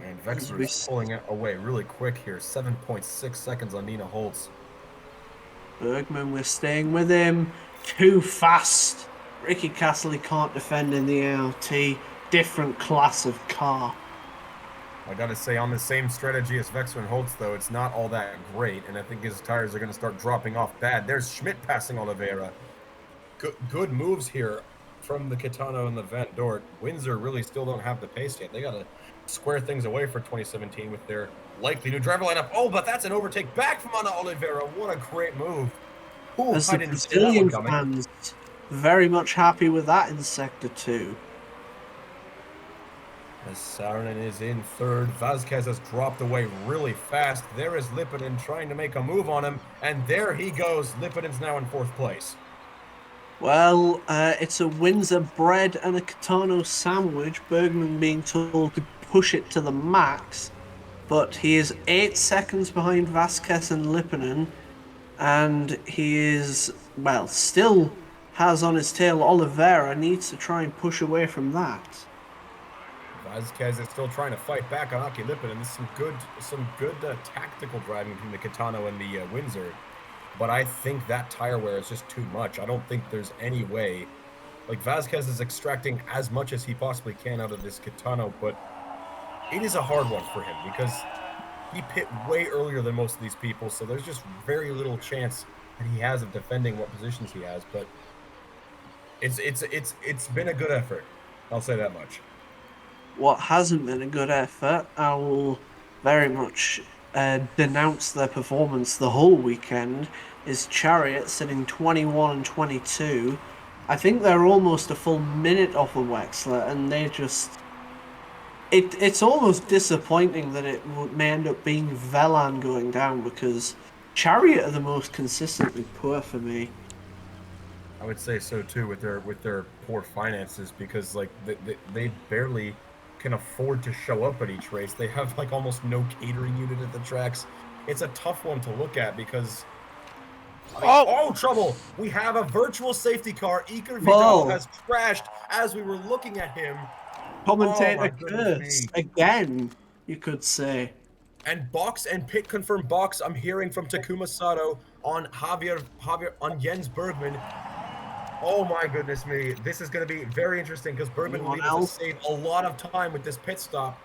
And Vexler is pulling it away really quick here. 7.6 seconds on Nina Holtz.
Bergman, we're staying with him. Too fast. Ricky Castle can't defend in the ALT. Different class of car.
I gotta say, on the same strategy as Vexler and Holtz, though, it's not all that great, and I think his tires are going to start dropping off bad. There's Schmidt passing Oliveira. Good moves here from the Kitano and the Van Dort. Windsor really still don't have the pace yet. They got to square things away for 2017 with their likely new driver lineup. Oh, but that's an overtake back from Ana Oliveira. What a great move. Ooh,
As
I
the
didn't see that one
Brazilian
coming.
fans very much happy with that in Sector 2.
As Saarinen is in third, Vasquez has dropped away really fast. There is Lipinen trying to make a move on him, and there he goes. Lipinen's now in fourth place.
Well, it's a Windsor bread and a Kitano sandwich. Bergman being told to push it to the max, but he is 8 seconds behind Vasquez and Lipinen, and he is, well, still has on his tail Oliveira, needs to try and push away from that.
Vasquez is still trying to fight back on Aki Lipinen. This is some good tactical driving from the Kitano and the Windsor. But I think that tire wear is just too much. I don't think there's any way. Like, Vasquez is extracting as much as he possibly can out of this Kitano, but it is a hard one for him because he pit way earlier than most of these people, so there's just very little chance that he has of defending what positions he has. But it's been a good effort. I'll say that much.
What hasn't been a good effort, I will very much denounce their performance the whole weekend, is Chariot sitting 21 and 22. I think they're almost a full minute off of Wexler, and they just... It's almost disappointing that it may end up being Velan going down, because Chariot are the most consistently poor for me.
I would say so too with their poor finances, because like they barely can afford to show up at each race. They have like almost no catering unit at the tracks. It's a tough one to look at because trouble. We have a virtual safety car. Iker Vidal has crashed as we were looking at him.
Commentator curse again, you could say.
And box and pit confirmed box. I'm hearing from Takuma Sato on Javier on Jens Bergman. Oh my goodness me. This is going to be very interesting because Bergman will be able to save a lot of time with this pit stop.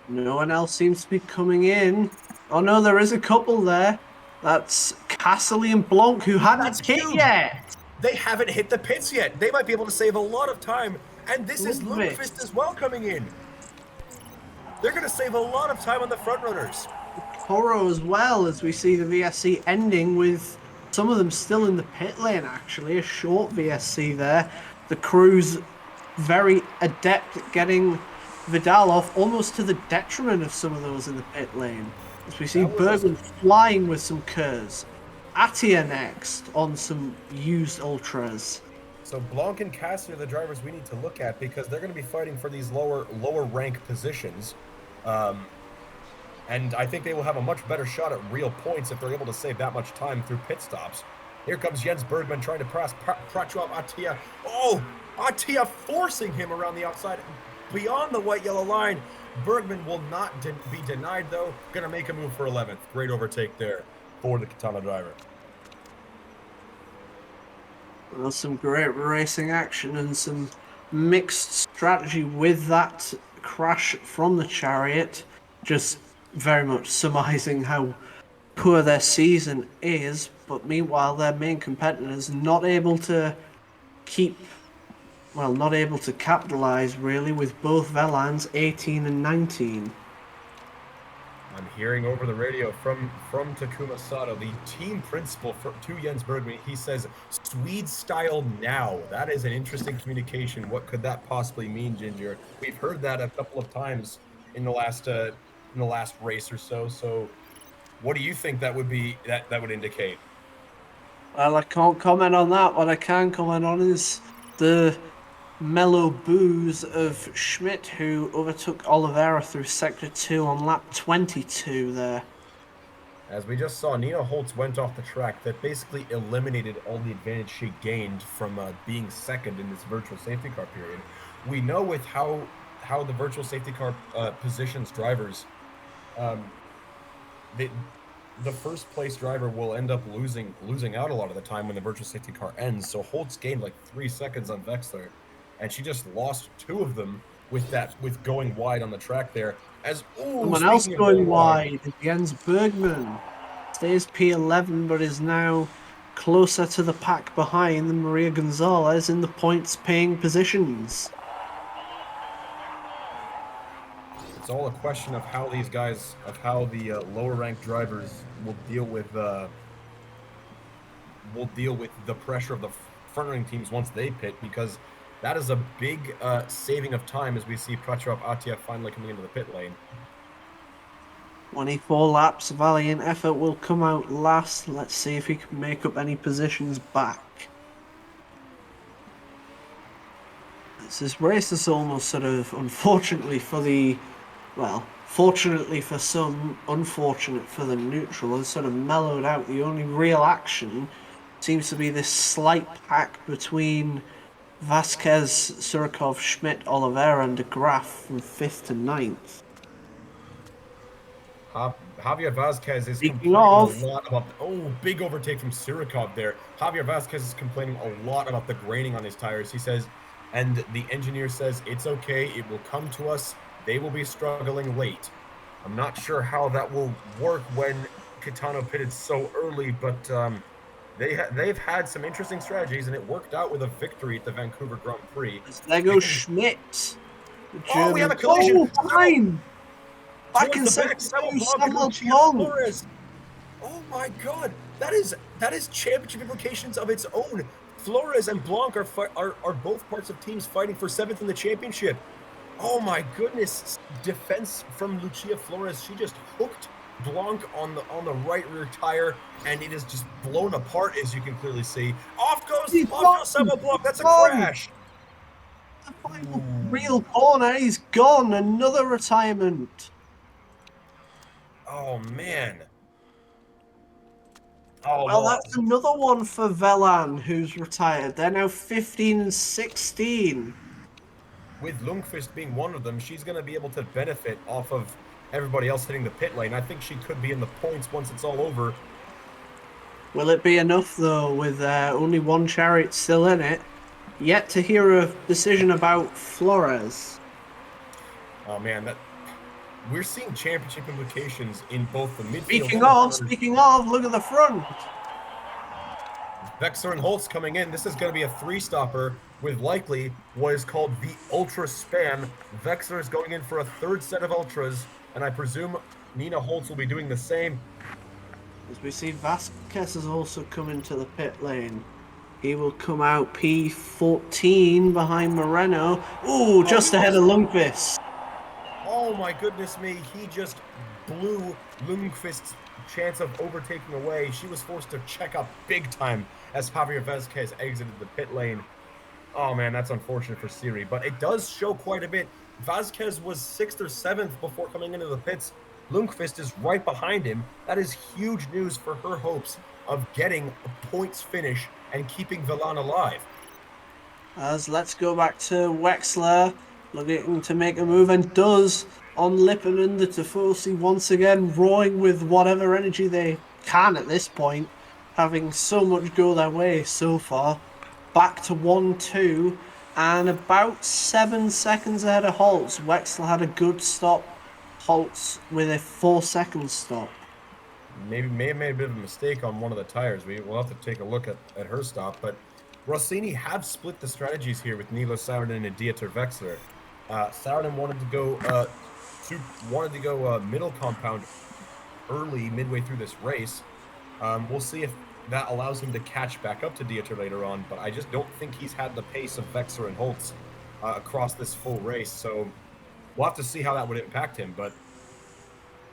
No one else seems to be coming in. Oh no, there is a couple there. That's Castle and Blanc who hadn't hit yet.
They haven't hit the pits yet. They might be able to save a lot of time. And this is Lundqvist as well coming in. They're going to save a lot of time on the front runners.
Toro as well, as we see the VSC ending with some of them still in the pit lane, actually. A short VSC there. The crew's very adept at getting Vidal off, almost to the detriment of some of those in the pit lane. As we see Bergman flying with some Kers. Attia next on some used Ultras.
So Blanc and Cassie are the drivers we need to look at because they're going to be fighting for these lower rank positions. And I think they will have a much better shot at real points if they're able to save that much time through pit stops. Here comes Jens Bergman trying to pass Prachuap Attia. Oh, Attia forcing him around the outside beyond the white-yellow line. Bergman will not be denied, though. Going to make a move for 11th. Great overtake there for the Kitano driver.
Well, some great racing action and some mixed strategy with that crash from the Chariot. Just very much surmising how poor their season is, but meanwhile their main competitors not able to capitalize really, with both Velans 18 and 19.
I'm hearing over the radio from Takuma Sato, the team principal to Jens Bergman. He says, Swede style now. That is an interesting communication. What could that possibly mean, Ginger? We've heard that a couple of times in the last race or so. So what do you think that would be, that would indicate?
Well, I can't comment on that. What I can comment on is the mellow boos of Schmidt, who overtook Oliveira through Sector 2 on lap 22 there.
As we just saw, Nina Holtz went off the track. That basically eliminated all the advantage she gained from being second in this virtual safety car period. We know with how how the virtual safety car positions drivers. Um, they, the first place driver will end up losing out a lot of the time when the virtual safety car ends. So Holtz gained like 3 seconds on Vexler, and she just lost 2 of them with going wide on the track there. As
Someone else
speaking of
going
going wide,
wide. Jens Bergman stays P11, but is now closer to the pack behind than Maria Gonzalez in the points-paying positions.
it's all a question of how these guys, of how the lower ranked drivers will deal with the pressure of the front running teams once they pit, because that is a big saving of time as we see Pratrov Atia finally coming into the pit lane.
24 laps, valiant effort will come out last. Let's see if he can make up any positions back. This race is almost sort of, unfortunately for the, well, fortunately for some, unfortunate for the neutral, has sort of mellowed out. The only real action seems to be this slight pack between Vasquez, Surikov, Schmidt, Oliveira, and de Graaf from 5th to 9th.
Javier Vasquez is
Speaking
complaining a
of,
lot about big overtake from Surikov there. Javier Vasquez is complaining a lot about the graining on his tires. He says, and the engineer says, it's okay, it will come to us. They will be struggling late. I'm not sure how that will work when Kitano pitted so early, but they've had some interesting strategies, and it worked out with a victory at the Vancouver Grand Prix.
there goes Schmidt. The
Oh, we have
German.
a collision!
Oh, behind! Back
Towards
in
the back,
second
Samuel
to
Blanc and
Samuel
Lucia
Blanc.
Flores. Oh my God, that is championship implications of its own. Flores and Blanc are both parts of teams fighting for 7th in the championship. Oh my goodness, defense from Lucia Flores. She just hooked Blanc on the right rear tire, and it is just blown apart, as you can clearly see. Off goes Samuel Blanc. That's a crash.
The final real corner. He's gone. Another retirement.
Oh man. Oh
Well,
well.
that's another one for Velan, who's retired. They're now 15 and 16.
With Lundqvist being one of them, she's going to be able to benefit off of everybody else hitting the pit lane. I think she could be in the points once it's all over.
Will it be enough, though, with only one chariot still in it? Yet to hear a decision about Flores.
Oh man, we're seeing championship implications in both the midfield.
Speaking of, look at the front.
Vexler and Holtz coming in. This is going to be a 3-stopper with likely what is called the Ultra Span. Vexler is going in for a 3rd set of Ultras, and I presume Nina Holtz will be doing the same.
As we see, Vasquez has also come into the pit lane. He will come out P14 behind Moreno. Ooh, just ahead of Lundqvist.
Oh my goodness me, he just blew Lundqvist's chance of overtaking away. She was forced to check up big time as Javier Vasquez exited the pit lane. Oh man, that's unfortunate for Siri, but it does show quite a bit. Vasquez was 6th or 7th before coming into the pits. Lundqvist is right behind him. That is huge news for her hopes of getting a points finish and keeping Velan alive.
As let's go back to Wexler, looking to make a move, and does on Lippinen. The Tifosi once again roaring with whatever energy they can at this point, having so much go their way so far. Back to 1-2, and about 7 seconds ahead of Holtz. Wexler had a good stop. Holtz with a 4-second stop.
May have made a bit of a mistake on one of the tires. We'll have to take a look at her stop, but Rossini have split the strategies here with Nilo Saarinen and Dieter Vexler. Saarinen wanted to go middle compound early, midway through this race. We'll see if that allows him to catch back up to Dieter later on, but I just don't think he's had the pace of Vexler and Holtz across this full race. So we'll have to see how that would impact him. But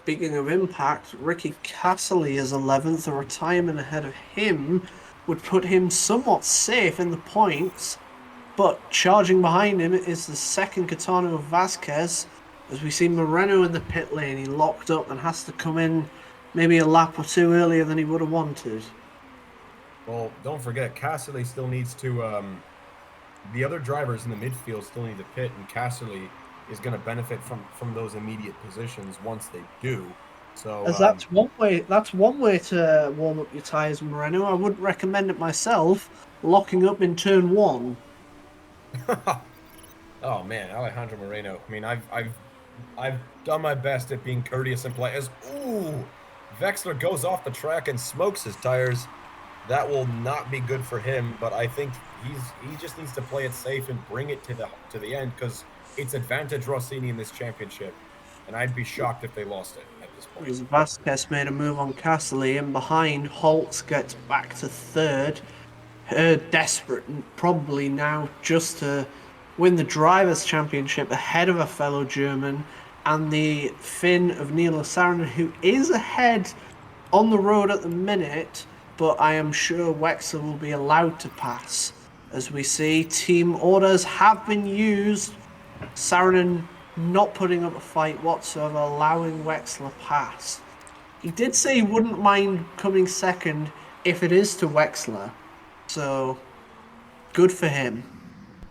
speaking of impact, Ricky Casserly is 11th. A retirement ahead of him would put him somewhat safe in the points, but charging behind him is the second Caetano Vasquez. As we see Moreno in the pit lane, he locked up and has to come in maybe a lap or two earlier than he would have wanted.
Well, don't forget, Casserly still needs to. The other drivers in the midfield still need to pit, and Casserly is going to benefit from those immediate positions once they do. So
As that's one way. That's one way to warm up your tires, Moreno. I wouldn't recommend it myself. Locking up in turn one.
oh man, Alejandro Moreno. I mean, I've done my best at being courteous and polite. As ooh, Vexler goes off the track and smokes his tires. That will not be good for him. But I think he just needs to play it safe and bring it to the end because it's advantage Rossini in this championship, and I'd be shocked if they lost it at this point.
As Vasquez made a move on Cassidy, and behind Holtz gets back to third. Desperate, probably now, just to win the Drivers' Championship ahead of a fellow German and the Finn of Neil Saarinen, who is ahead on the road at the minute, but I am sure Wexler will be allowed to pass. As we see, team orders have been used. Saarinen not putting up a fight whatsoever, allowing Wexler pass. He did say he wouldn't mind coming second if it is to Wexler. So, good for him.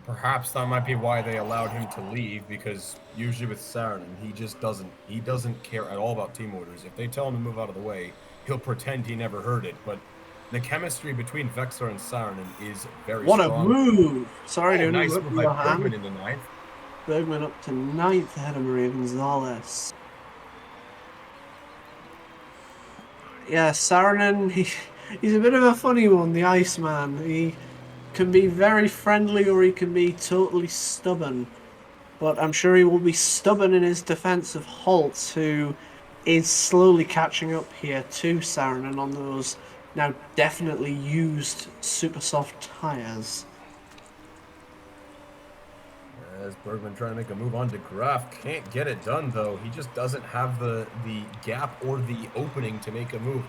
Perhaps that might be why they allowed him to leave, because usually with Saarinen, he doesn't care at all about team orders. If they tell him to move out of the way, he'll pretend he never heard it. But the chemistry between Vexler and Saarinen is very
What a
strong.
move! Sorry to
nice
interrupt
move
you,
by Bergman in the ninth.
Bergman up to ninth ahead of Maria Gonzalez. Yeah, Saarinen, he's a bit of a funny one, the Iceman. He can be very friendly or he can be totally stubborn. But I'm sure he will be stubborn in his defense of Holtz, who is slowly catching up here to Saarinen on those now definitely used super soft tires.
As Bergman trying to make a move on to Graf. Can't get it done, though. He just doesn't have the gap or the opening to make a move.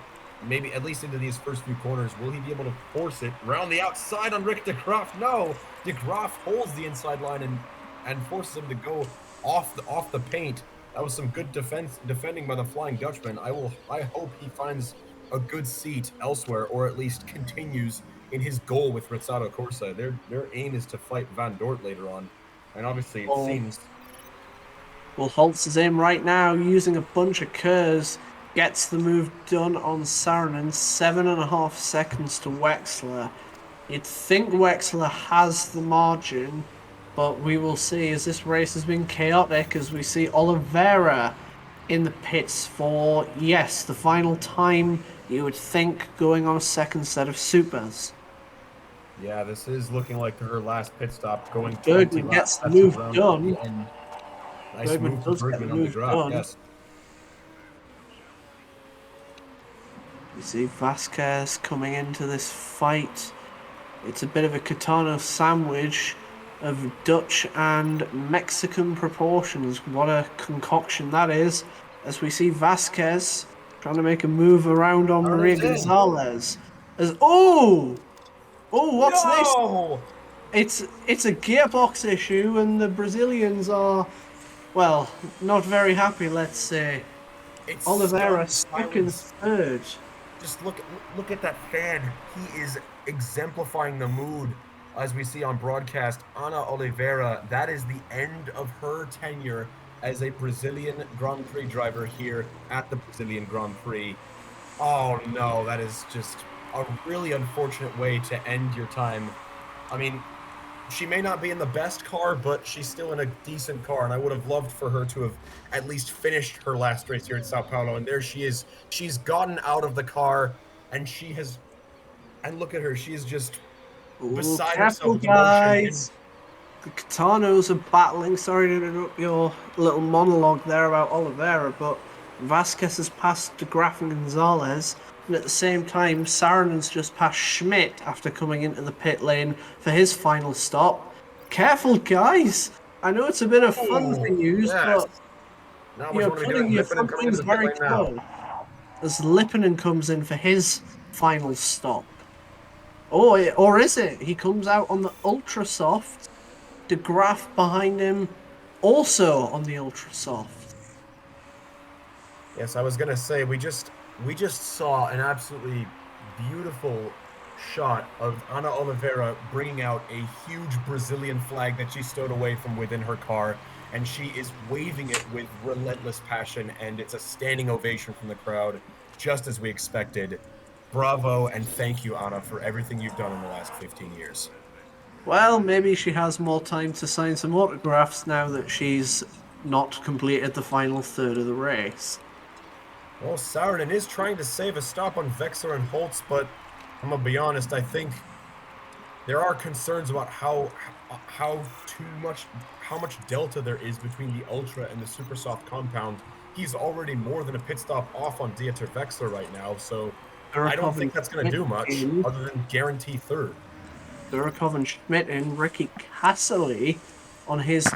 Maybe at least into these first few corners. Will he be able to force it round the outside on Rick de Graaf? No! De Graaf holds the inside line and forces him to go off the paint. That was some good defending by the Flying Dutchman. I hope he finds a good seat elsewhere, or at least continues in his goal with Rizzato Corsa. Their aim is to fight Van Dort later on. And obviously it seems...
Well, Holtz is in right now, using a bunch of curves. Gets the move done on Saarinen. 7.5 seconds to Wexler. You'd think Wexler has the margin, but we will see, as this race has been chaotic, as we see Oliveira in the pits for, yes, the final time, you would think, going on a second set of supers.
Yeah, this is looking like her last pit stop, going 20
Bergman gets the move done.
Nice
Bergman
move for
does get
Bergman
the
on the
move
drop,
done.
yes.
You see Vasquez coming into this fight. It's a bit of a Catano sandwich of Dutch and Mexican proportions. What a concoction that is. As we see Vasquez trying to make a move around on Maria Gonzalez. What's this?
No!
It's a gearbox issue, and the Brazilians are, well, not very happy, let's say.
It's
Oliveira stuck in third.
Just look at that fan. He is exemplifying the mood, as we see on broadcast. Ana Oliveira, that is the end of her tenure as a Brazilian Grand Prix driver here at the Brazilian Grand Prix. Oh no, that is just a really unfortunate way to end your time. I mean, she may not be in the best car, but she's still in a decent car, and I would have loved for her to have at least finished her last race here at Sao Paulo. And there she is. She's gotten out of the car, and she has. And look at her. She is just beside herself with
guys. The Katanos are battling. Sorry to interrupt your little monologue there about Oliveira, but Vasquez has passed de Graaf and Gonzalez. And at the same time, Saarinen's just passed Schmidt after coming into the pit lane for his final stop. Careful, guys! I know it's a bit of fun for you, but you're putting your front wings very close. As Lipponen comes in for his final stop. Oh, or is it? He comes out on the ultra soft. De Graaf behind him, also on the ultra soft.
Yes, I was gonna say we just saw an absolutely beautiful shot of Ana Oliveira bringing out a huge Brazilian flag that she stowed away from within her car, and she is waving it with relentless passion, and it's a standing ovation from the crowd, just as we expected. Bravo, and thank you, Ana, for everything you've done in the last 15 years.
Well, maybe she has more time to sign some autographs now that she's not completed the final third of the race.
Well, Saarinen is trying to save a stop on Vexler and Holtz, but I'm gonna be honest, I think there are concerns about how how much delta there is between the Ultra and the super soft compound. He's already more than a pit stop off on Dieter Vexler right now, so I don't
Durakov
think
and
that's going to
Schmidt
do much
in,
other than guarantee third.
Durakov and Schmidt in, Ricky Cassidy on his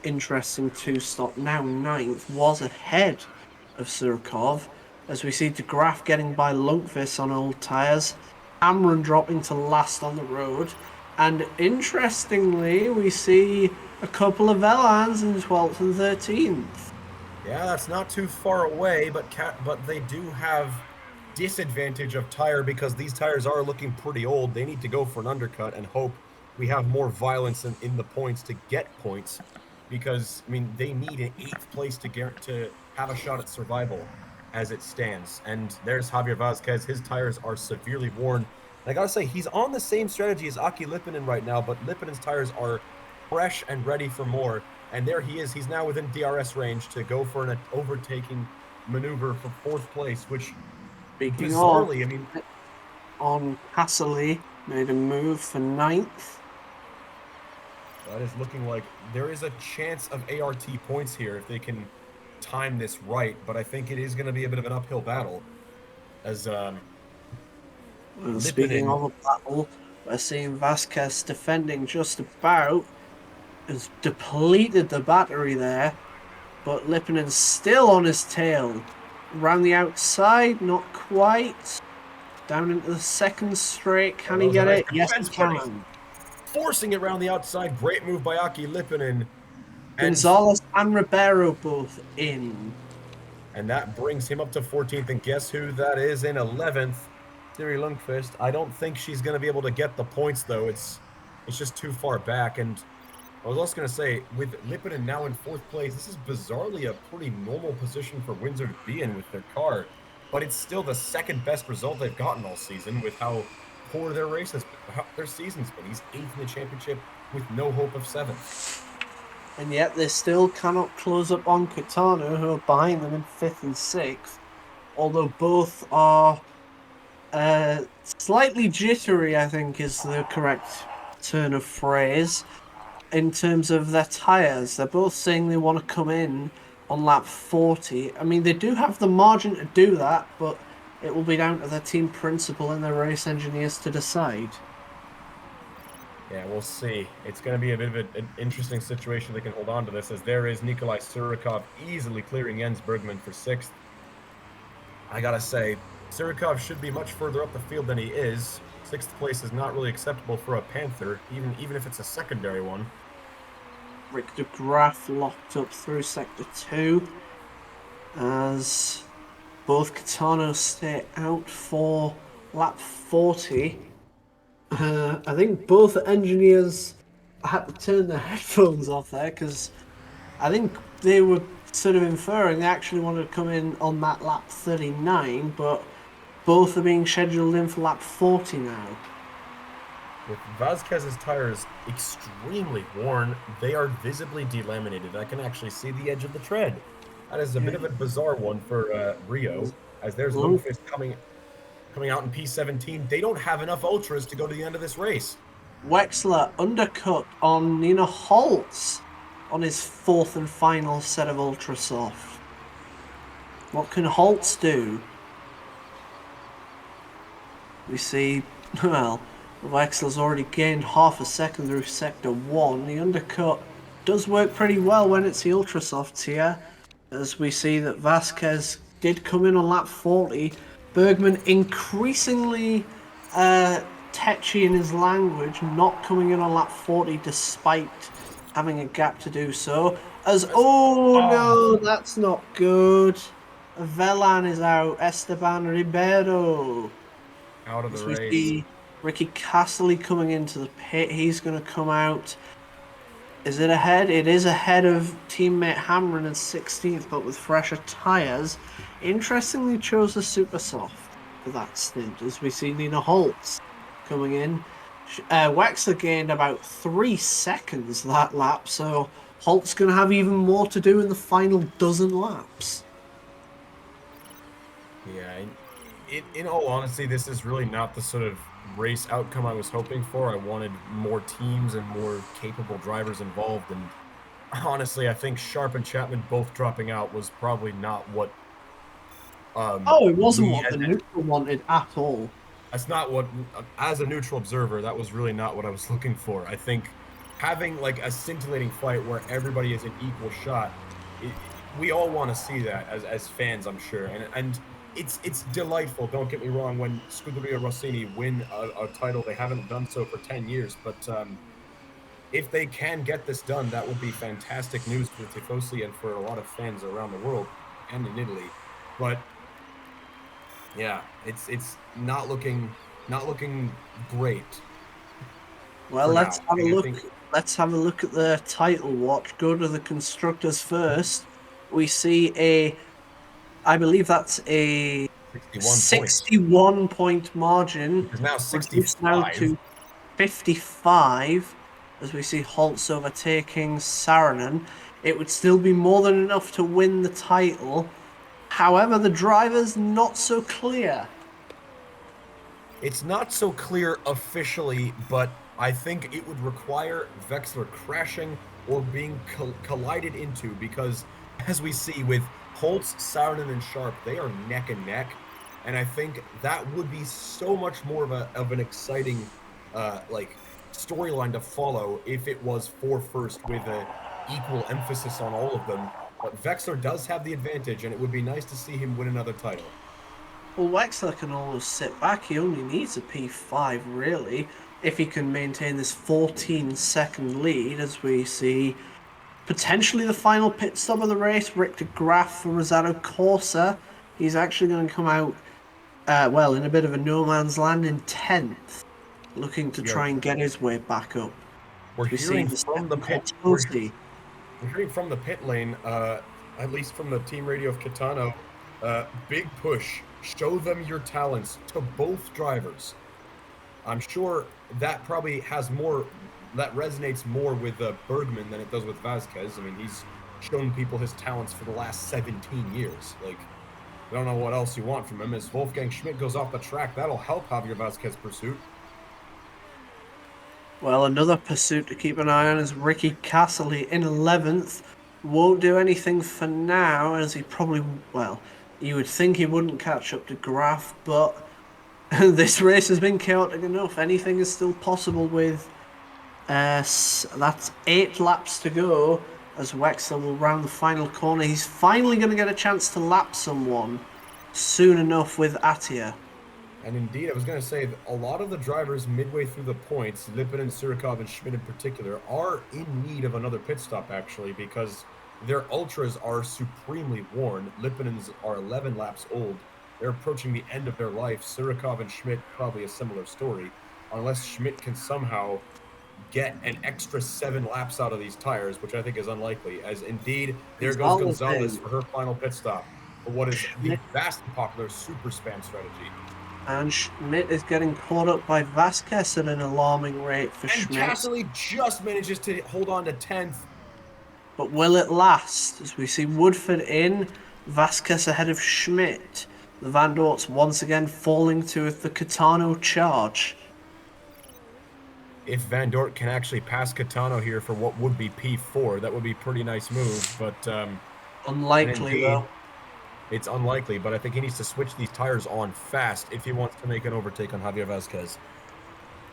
interesting two-stop, now ninth, was ahead of Surkov, as we see De Graaf getting by Lundqvist on old tyres, Cameron dropping to last on the road, and interestingly, we see a couple of Velans in 12th and 13th.
Yeah, that's not too far away, but they do have disadvantage of tire because these tires are looking pretty old. They need to go for an undercut and hope we have more violence in the points to get points, because I mean they need an 8th place to have a shot at survival as it stands. And there's Javier Vazquez. His tires are severely worn. And I gotta say, he's on the same strategy as Aki Lipinen right now, but Lipinen's tires are fresh and ready for more. And there he is. He's now within DRS range to go for an overtaking maneuver for 4th place, which
Speaking
bizarrely,
of,
I mean,
on Cassidy made a move for 9th.
that is looking like there is a chance of ART points here if they can time this right. But I think it is going to be a bit of an uphill battle as
Speaking
Lipinen.
of a battle, we're seeing Vasquez defending just about, has depleted the battery there, but Lippinen's still on his tail. Around the outside, not quite. Down into the second straight. Can he get it? Yes, he can.
Forcing it around the outside. Great move by Aki Lipinen.
Gonzalez and Ribeiro both in.
And that brings him up to 14th. And guess who that is in 11th? Siri Lundqvist. I don't think she's going to be able to get the points, though. It's just too far back. And I was also going to say, with Lipinen now in 4th place, this is bizarrely a pretty normal position for Windsor to be in with their car. But it's still the 2nd best result they've gotten all season with how poor their season's been. He's 8th in the championship with no hope of 7th.
And yet they still cannot close up on Kitano, who are behind them in 5th and 6th. Although both are slightly jittery, I think is the correct turn of phrase, in terms of their tyres. They're both saying they want to come in on lap 40. I mean, they do have the margin to do that, but it will be down to their team principal and their race engineers to decide.
Yeah, we'll see. It's going to be a bit of an interesting situation they can hold on to this, as there is Nikolai Surikov easily clearing Jens Bergman for 6th. I gotta say, Surikov should be much further up the field than he is. 6th place is not really acceptable for a Panther, even if it's a secondary one.
Rick de Graaf locked up through Sector 2, as both Kitano stay out for lap 40. I think both engineers had to turn their headphones off there, because I think they were sort of inferring they actually wanted to come in on that lap 39, but both are being scheduled in for lap 40 now.
With Vazquez's tires extremely worn, they are visibly delaminated. I can actually see the edge of the tread. That is a bit of a bizarre one for Rio, as there's Lundqvist coming out in P17. They don't have enough ultras to go to the end of this race.
Wexler undercut on Nina Holtz on his 4th and final set of ultra soft. What can Holtz do? We see, well, Wexler's already gained half a second through Sector 1. The undercut does work pretty well when it's the ultra softs here, as we see that Vasquez did come in on lap 40. Bergman increasingly tetchy in his language, not coming in on lap 40 despite having a gap to do so. As, oh no, that's not good. Velan is out. Esteban Ribeiro.
Out of the race.
Ricky Castley coming into the pit. He's going to come out. Is it ahead? It is ahead of teammate Hamron in 16th, but with fresher tyres. Interestingly, chose the super soft for that stint, as we see Nina Holtz coming in. Wexler gained about 3 seconds that lap, so Holt's going to have even more to do in the final dozen laps.
Yeah, in all honesty, this is really not the sort of race outcome I was hoping for. I wanted more teams and more capable drivers involved, and honestly, I think Sharp and Chapman both dropping out was probably not what
Oh, it wasn't
me
what the neutral wanted at all.
that's not what, as a neutral observer, that was really not what I was looking for. I think having like a scintillating fight where everybody is an equal shot, we all want to see that as fans, I'm sure, and it's delightful. Don't get me wrong. When Scuderia Rossini win a title, they haven't done so for 10 years, but if they can get this done, that would be fantastic news for the Tifosi and for a lot of fans around the world and in Italy. But yeah, it's not looking great.
Well,
For
let's
now.
have a
I
look.
think
Let's have a look at the title watch. Go to the constructors first. We see I believe that's a
61 points.
61 point margin,
It's now
reduced now
65.
to 55, as we see Holtz overtaking Saarinen. It would still be more than enough to win the title. However, the driver's not so clear.
It's not so clear officially, but I think it would require Vexler crashing or being collided into because, as we see with Holtz, Saarinen, and Sharp, they are neck and neck. And I think that would be so much more of an exciting like storyline to follow if it was for first with a equal emphasis on all of them. But Vexler does have the advantage, and it would be nice to see him win another title.
Well, Wexler can always sit back. He only needs a P5, really, if he can maintain this 14-second lead, as we see potentially the final pit stop of the race. Rick de Graaf for Rosado Corsa. He's actually going to come out, well, in a bit of a no man's land in 10th, looking to try and get his way back up.
We're
We see
hearing
the
from the pit.
Cortosi.
We're hearing from the pit lane, at least from the team radio of Kitano. Big push. Show them your talents to both drivers. I'm sure that probably has more. That resonates more with Bergman than it does with Vasquez. I mean, he's shown people his talents for the last 17 years. Like, I don't know what else you want from him. As Wolfgang Schmidt goes off the track, that'll help Javier Vasquez pursuit.
Well, another pursuit to keep an eye on is Ricky Castley in 11th. Won't do anything for now, as he probably, well, you would think he wouldn't catch up to Graf, but this race has been chaotic enough. Anything is still possible with, that's 8 laps to go, as Wexler will round the final corner. He's finally going to get a chance to lap someone soon enough with Attia.
And indeed, I was going to say that a lot of the drivers midway through the points, Lippinen, Surikov, and Schmidt in particular, are in need of another pit stop, actually, because their ultras are supremely worn. Lippinen's are 11 laps old. They're approaching the end of their life. Surikov and Schmidt, probably a similar story, unless Schmidt can somehow get an extra 7 laps out of these tires, which I think is unlikely, as indeed, there goes Gonzalez for her final pit stop for what is the vastly popular super spam strategy.
And Schmidt is getting caught up by Vasquez at an alarming rate for Schmidt.
And Castley just manages to hold on to 10th.
But will it last? As we see Woodford in, Vasquez ahead of Schmidt. The Van Dorts once again falling to the Catano charge.
If Van Dort can actually pass Catano here for what would be P4, that would be a pretty nice move. But
unlikely,
indeed,
though.
It's unlikely, but I think he needs to switch these tires on fast if he wants to make an overtake on Javier Vasquez.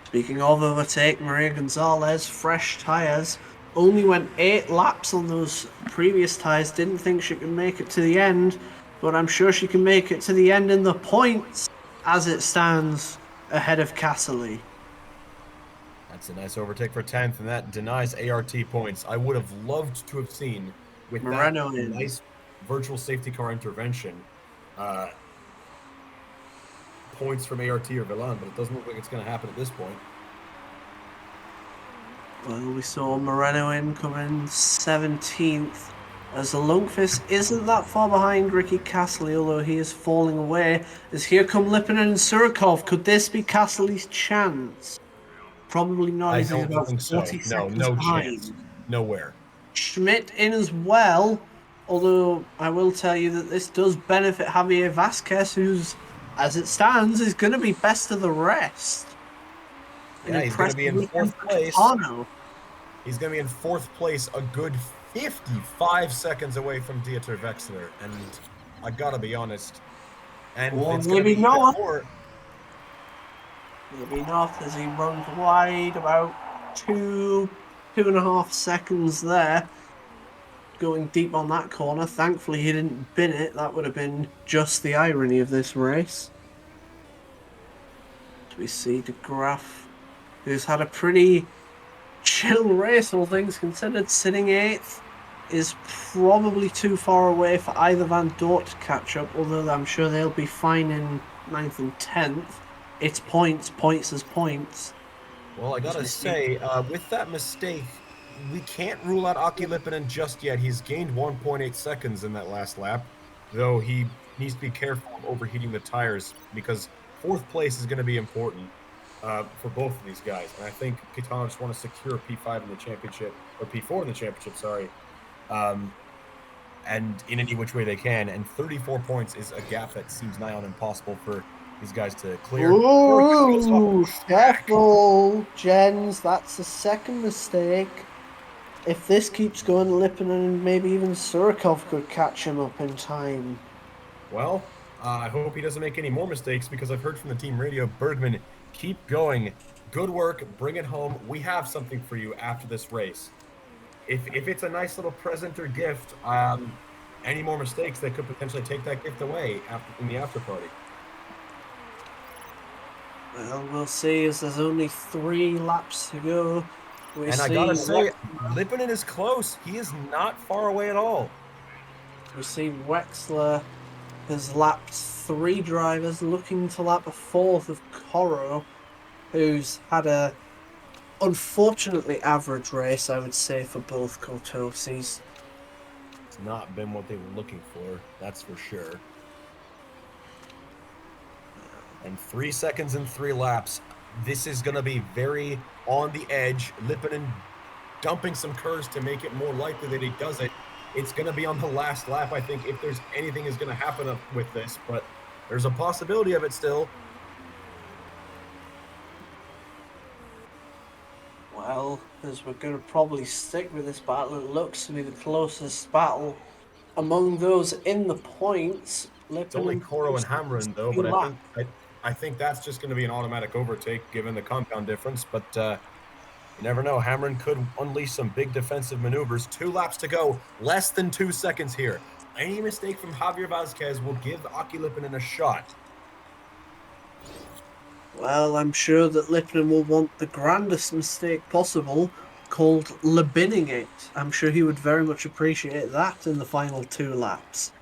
Speaking of overtake, Maria Gonzalez, fresh tires. Only went 8 laps on those previous tires. Didn't think she could make it to the end, but I'm sure she can make it to the end in the points as it stands ahead of Castley.
That's a nice overtake for 10th, and that denies ART points. I would have loved to have seen with
Moreno
that nice virtual safety car intervention, points from ART or Villan, but it doesn't look like it's going to happen at this point.
Well, we saw Moreno in coming 17th. As the Lundqvist isn't that far behind Ricky Castley, although he is falling away. As here come Lipinen and Surikov. Could this be Castley's chance? Probably not,
I
as he's
don't
about
think so.
40
No,
seconds
no
behind.
chance. Nowhere.
Schmidt in as well, although I will tell you that this does benefit Javier Vasquez, who's, as it stands, is going to be best of the rest.
Yeah, he's going to be in fourth place. He's going to be in fourth place, a good 55 seconds away from Dieter Wechsler. And I got to be honest. And it's going to be
not.
more.
Maybe not, as he runs wide about 2.5 seconds there. Going deep on that corner. Thankfully, he didn't bin it. That would have been just the irony of this race. We see De Graaf, who's had a pretty chill race, all things considered, sitting 8th, is probably too far away for either Van Dort to catch up, although I'm sure they'll be fine in 9th and 10th. It's points as points.
Well, I gotta say, with that mistake, we can't rule out Aki Lipinen just yet. He's gained 1.8 seconds in that last lap, though he needs to be careful of overheating the tires because fourth place is going to be important for both of these guys. And I think Kitano just want to secure P5 in the championship, or P4 in the championship, sorry, and in any which way they can. And 34 points is a gap that seems nigh on impossible for these guys to clear.
Ooh, careful, Jens. That's the second mistake. If this keeps going, Lipinen and maybe even Surikov could catch him up in time.
Well, I hope he doesn't make any more mistakes because I've heard from the team radio, Bergman, keep going. Good work. Bring it home. We have something for you after this race. If it's a nice little present or gift, any more mistakes, they could potentially take that gift away in the after party.
Well, we'll see, as there's only 3 laps to go.
I gotta say, Lipinen is close. He is not far away at all.
We see Wechsler has lapped 3 drivers, looking to lap a 4th of Coro, who's had a unfortunately average race, I would say, for both Kotosis.
It's not been what they were looking for, that's for sure. And 3 seconds and 3 laps. This is going to be very on the edge. Lipinen dumping some curves to make it more likely that he does it. It's going to be on the last lap, I think, if there's anything is going to happen with this. But there's a possibility of it still.
Well, as we're going to probably stick with this battle, it looks to be the closest battle among those in the points.
It's only Coro and Hamrin, though, but I think that's just going to be an automatic overtake given the compound difference. But you never know. Hamrin could unleash some big defensive maneuvers. 2 laps to go. Less than 2 seconds here. Any mistake from Javier Vasquez will give Aki Lipinen a shot.
Well, I'm sure that Lipinen will want the grandest mistake possible, called libinning it. I'm sure he would very much appreciate that in the final 2 laps.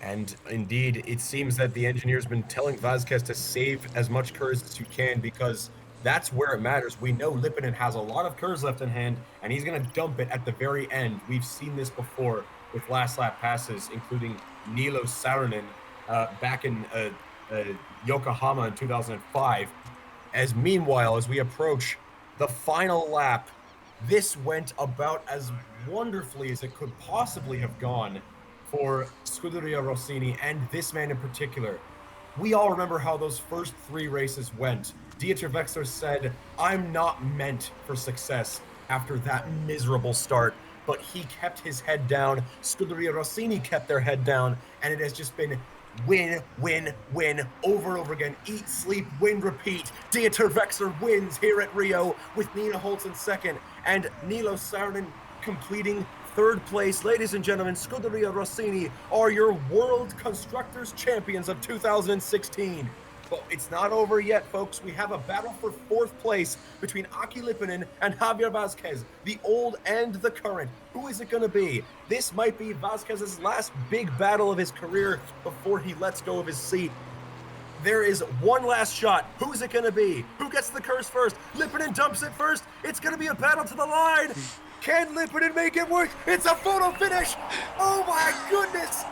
And indeed, it seems that the engineer's been telling Vasquez to save as much curves as you can because that's where it matters. We know Lipinen has a lot of curves left in hand, and he's going to dump it at the very end. We've seen this before with last lap passes, including Nilo Saarinen back in Yokohama in 2005. Meanwhile, as we approach the final lap, this went about as wonderfully as it could possibly have gone for Scuderia Rossini, and this man in particular. We all remember how those first 3 races went. Dieter Wechsler said, "I'm not meant for success," after that miserable start, but he kept his head down. Scuderia Rossini kept their head down, and it has just been win, win, win, over and over again. Eat, sleep, win, repeat. Dieter Wechsler wins here at Rio with Nina Holtz in second, and Nilo Saarinen completing 3rd place. Ladies and gentlemen, Scuderia Rossini are your World Constructors Champions of 2016. But it's not over yet, folks. We have a battle for 4th place between Aki Lipinen and Javier Vasquez, the old and the current. Who is it going to be? This might be Vasquez's last big battle of his career before he lets go of his seat. There is one last shot. Who's it going to be? Who gets the curse first? Lippinen dumps it first. It's going to be a battle to the line. Can Lippinen make it work? It's a photo finish. Oh my goodness.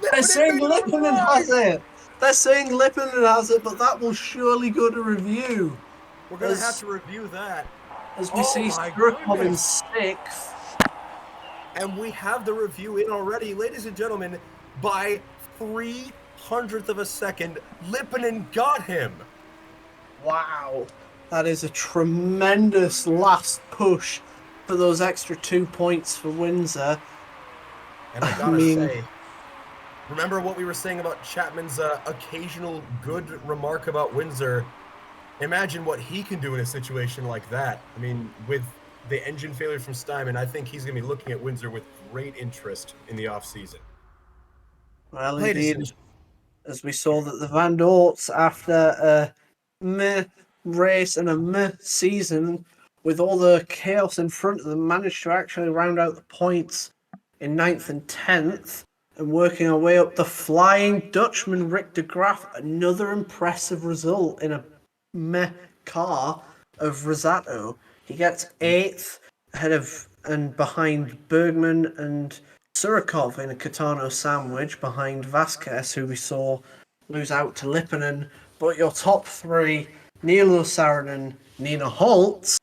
They're
Lippinen
saying
made it over the
Lippinen has
line.
it. They're saying Lippinen has it, but that will surely go to review.
We're going to have to review that.
As we
Oh
see
my
Sturkov in
goodness.
6th.
And we have the review in already, ladies and gentlemen, by 300th of a second. Lippinen got him.
Wow. That is a tremendous last push for those extra 2 points for Windsor.
And I gotta say, remember what we were saying about Chapman's occasional good remark about Windsor? Imagine what he can do in a situation like that. I mean, with the engine failure from Steinman, I think he's going to be looking at Windsor with great interest in the offseason.
Well,
Ladies
indeed,
and
as we saw that the Van Dorts, after a meh race and a meh season, with all the chaos in front of them, managed to actually round out the points in 9th and 10th, and working our way up the Flying Dutchman Rick de Graaf. Another impressive result in a meh car of Rosato. He gets 8th ahead of and behind Bergman and Surikov in a Catano sandwich behind Vasquez, who we saw lose out to Lippinen. But your top 3, Nilo Saarinen, Nina Holtz,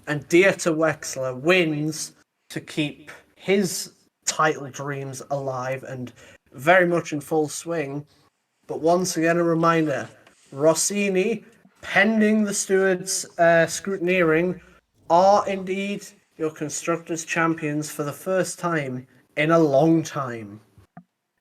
and Dieter Wexler wins to keep his title dreams alive and very much in full swing. But once again, a reminder, Rossini, pending the stewards' scrutineering, are indeed your Constructors' Champions for the first time in a long time.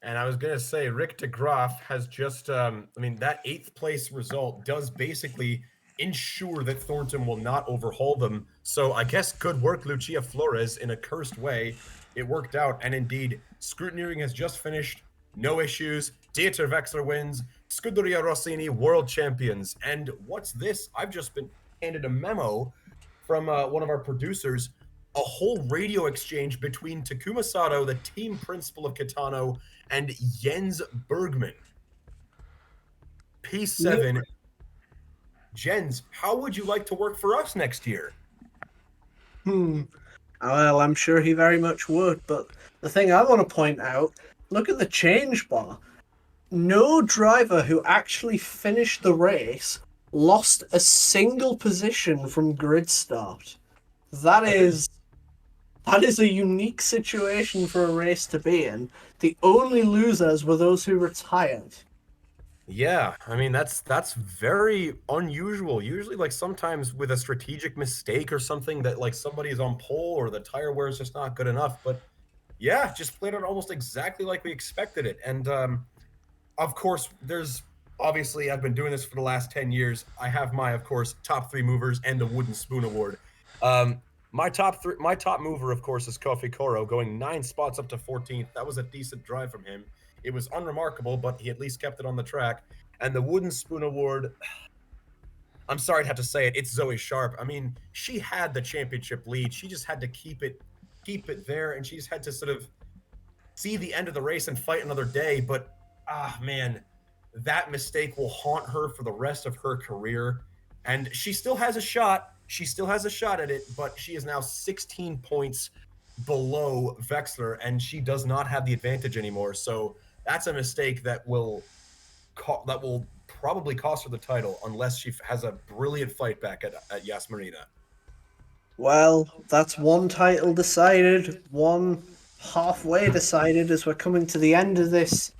And I was going to say, Rick de Graaf has just, I mean, that 8th place result does basically ensure that Thornton will not overhaul them. So I guess good work, Lucia Flores, in a cursed way. It worked out. And indeed, scrutineering has just finished. No issues. Dieter Wexler wins. Scuderia Rossini, world champions. And what's this? I've just been handed a memo from one of our producers, a whole radio exchange between Takuma Sato, the team principal of Kitano, and Jens Bergman. P7. Jens, how would you like to work for us next year?
Well, I'm sure he very much would, but the thing I want to point out, look at the change bar. No driver who actually finished the race lost a single position from grid start. That is a unique situation for a race to be in. The only losers were those who retired.
Yeah, I mean that's very unusual. Usually like sometimes with a strategic mistake or something that like somebody is on pole or the tire wear is just not good enough, but yeah, just played out almost exactly like we expected it. And of course, there's obviously I've been doing this for the last 10 years. I have my, of course, top 3 movers and the Wooden Spoon Award. My top mover, of course, is Kofi Koro, going 9 spots up to 14th. That was a decent drive from him. It was unremarkable, but he at least kept it on the track. And the Wooden Spoon Award, I'm sorry to have to say it, it's Zoe Sharp. I mean, she had the championship lead. She just had to keep it there, and she just had to sort of see the end of the race and fight another day. But man, that mistake will haunt her for the rest of her career. And she still has a shot. She still has a shot at it, but she is now 16 points below Wexler, and she does not have the advantage anymore. So that's a mistake that will probably cost her the title unless she has a brilliant fight back at Yas Marina.
Well, that's one title decided, one halfway decided as we're coming to the end of this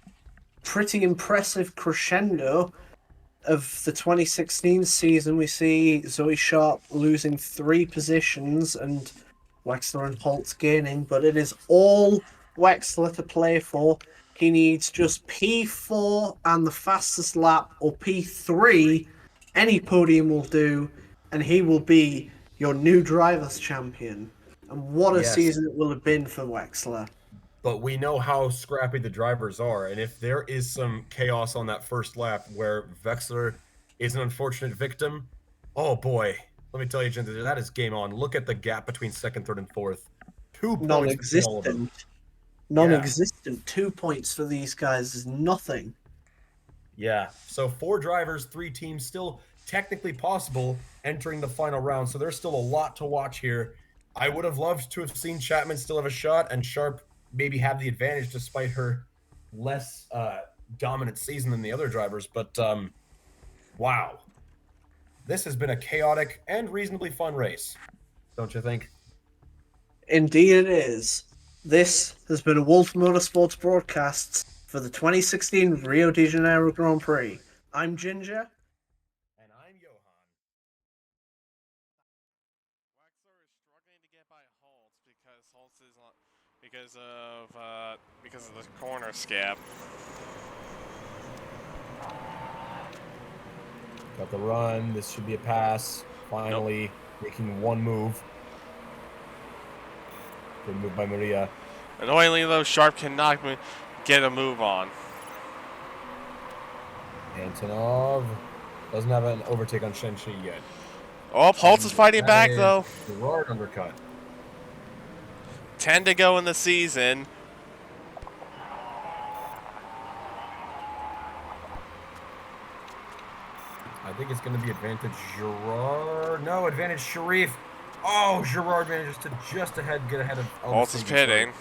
pretty impressive crescendo of the 2016 season. We see Zoe Sharp losing 3 positions and Wexler and Holtz gaining, but it is all Wexler to play for. He needs just P4 and the fastest lap, or P3. Any podium will do, and he will be your new drivers' champion. And what a
Yes,
season it will have been for Wexler.
but we know how scrappy the drivers are, and if there is some chaos on that first lap where Wexler is an unfortunate victim, oh boy, let me tell you, Jen, that is game on. Look at the gap between second, third, and fourth. 2 points between all of them.
Non-existent.
Yeah.
Non-existent. 2 points for these guys is nothing.
Yeah. So 4 drivers, 3 teams, still technically possible entering the final round. So there's still a lot to watch here. I would have loved to have seen Chapman still have a shot and Sharp maybe have the advantage despite her less dominant season than the other drivers. But wow, this has been a chaotic and reasonably fun race, don't you think?
Indeed, it is. This has been a Wolf Motorsports broadcast for the 2016 Rio de Janeiro Grand Prix. I'm Ginger.
And I'm Johan.
Waxler is struggling to get by Holtz because Holtz is on because of the corner scab.
Got the run. This should be a pass. Finally making one move. Good move by Maria.
Annoyingly, though, Sharp cannot get a move on.
Antonov doesn't have an overtake on Shenshi yet.
Oh, Holtz is fighting back, though.
Gerard undercut.
10 to go in the season.
I think it's going to be advantage Gerard. No, advantage Sharif. Oh, Gerard manages to get ahead of
Holtz is pitting.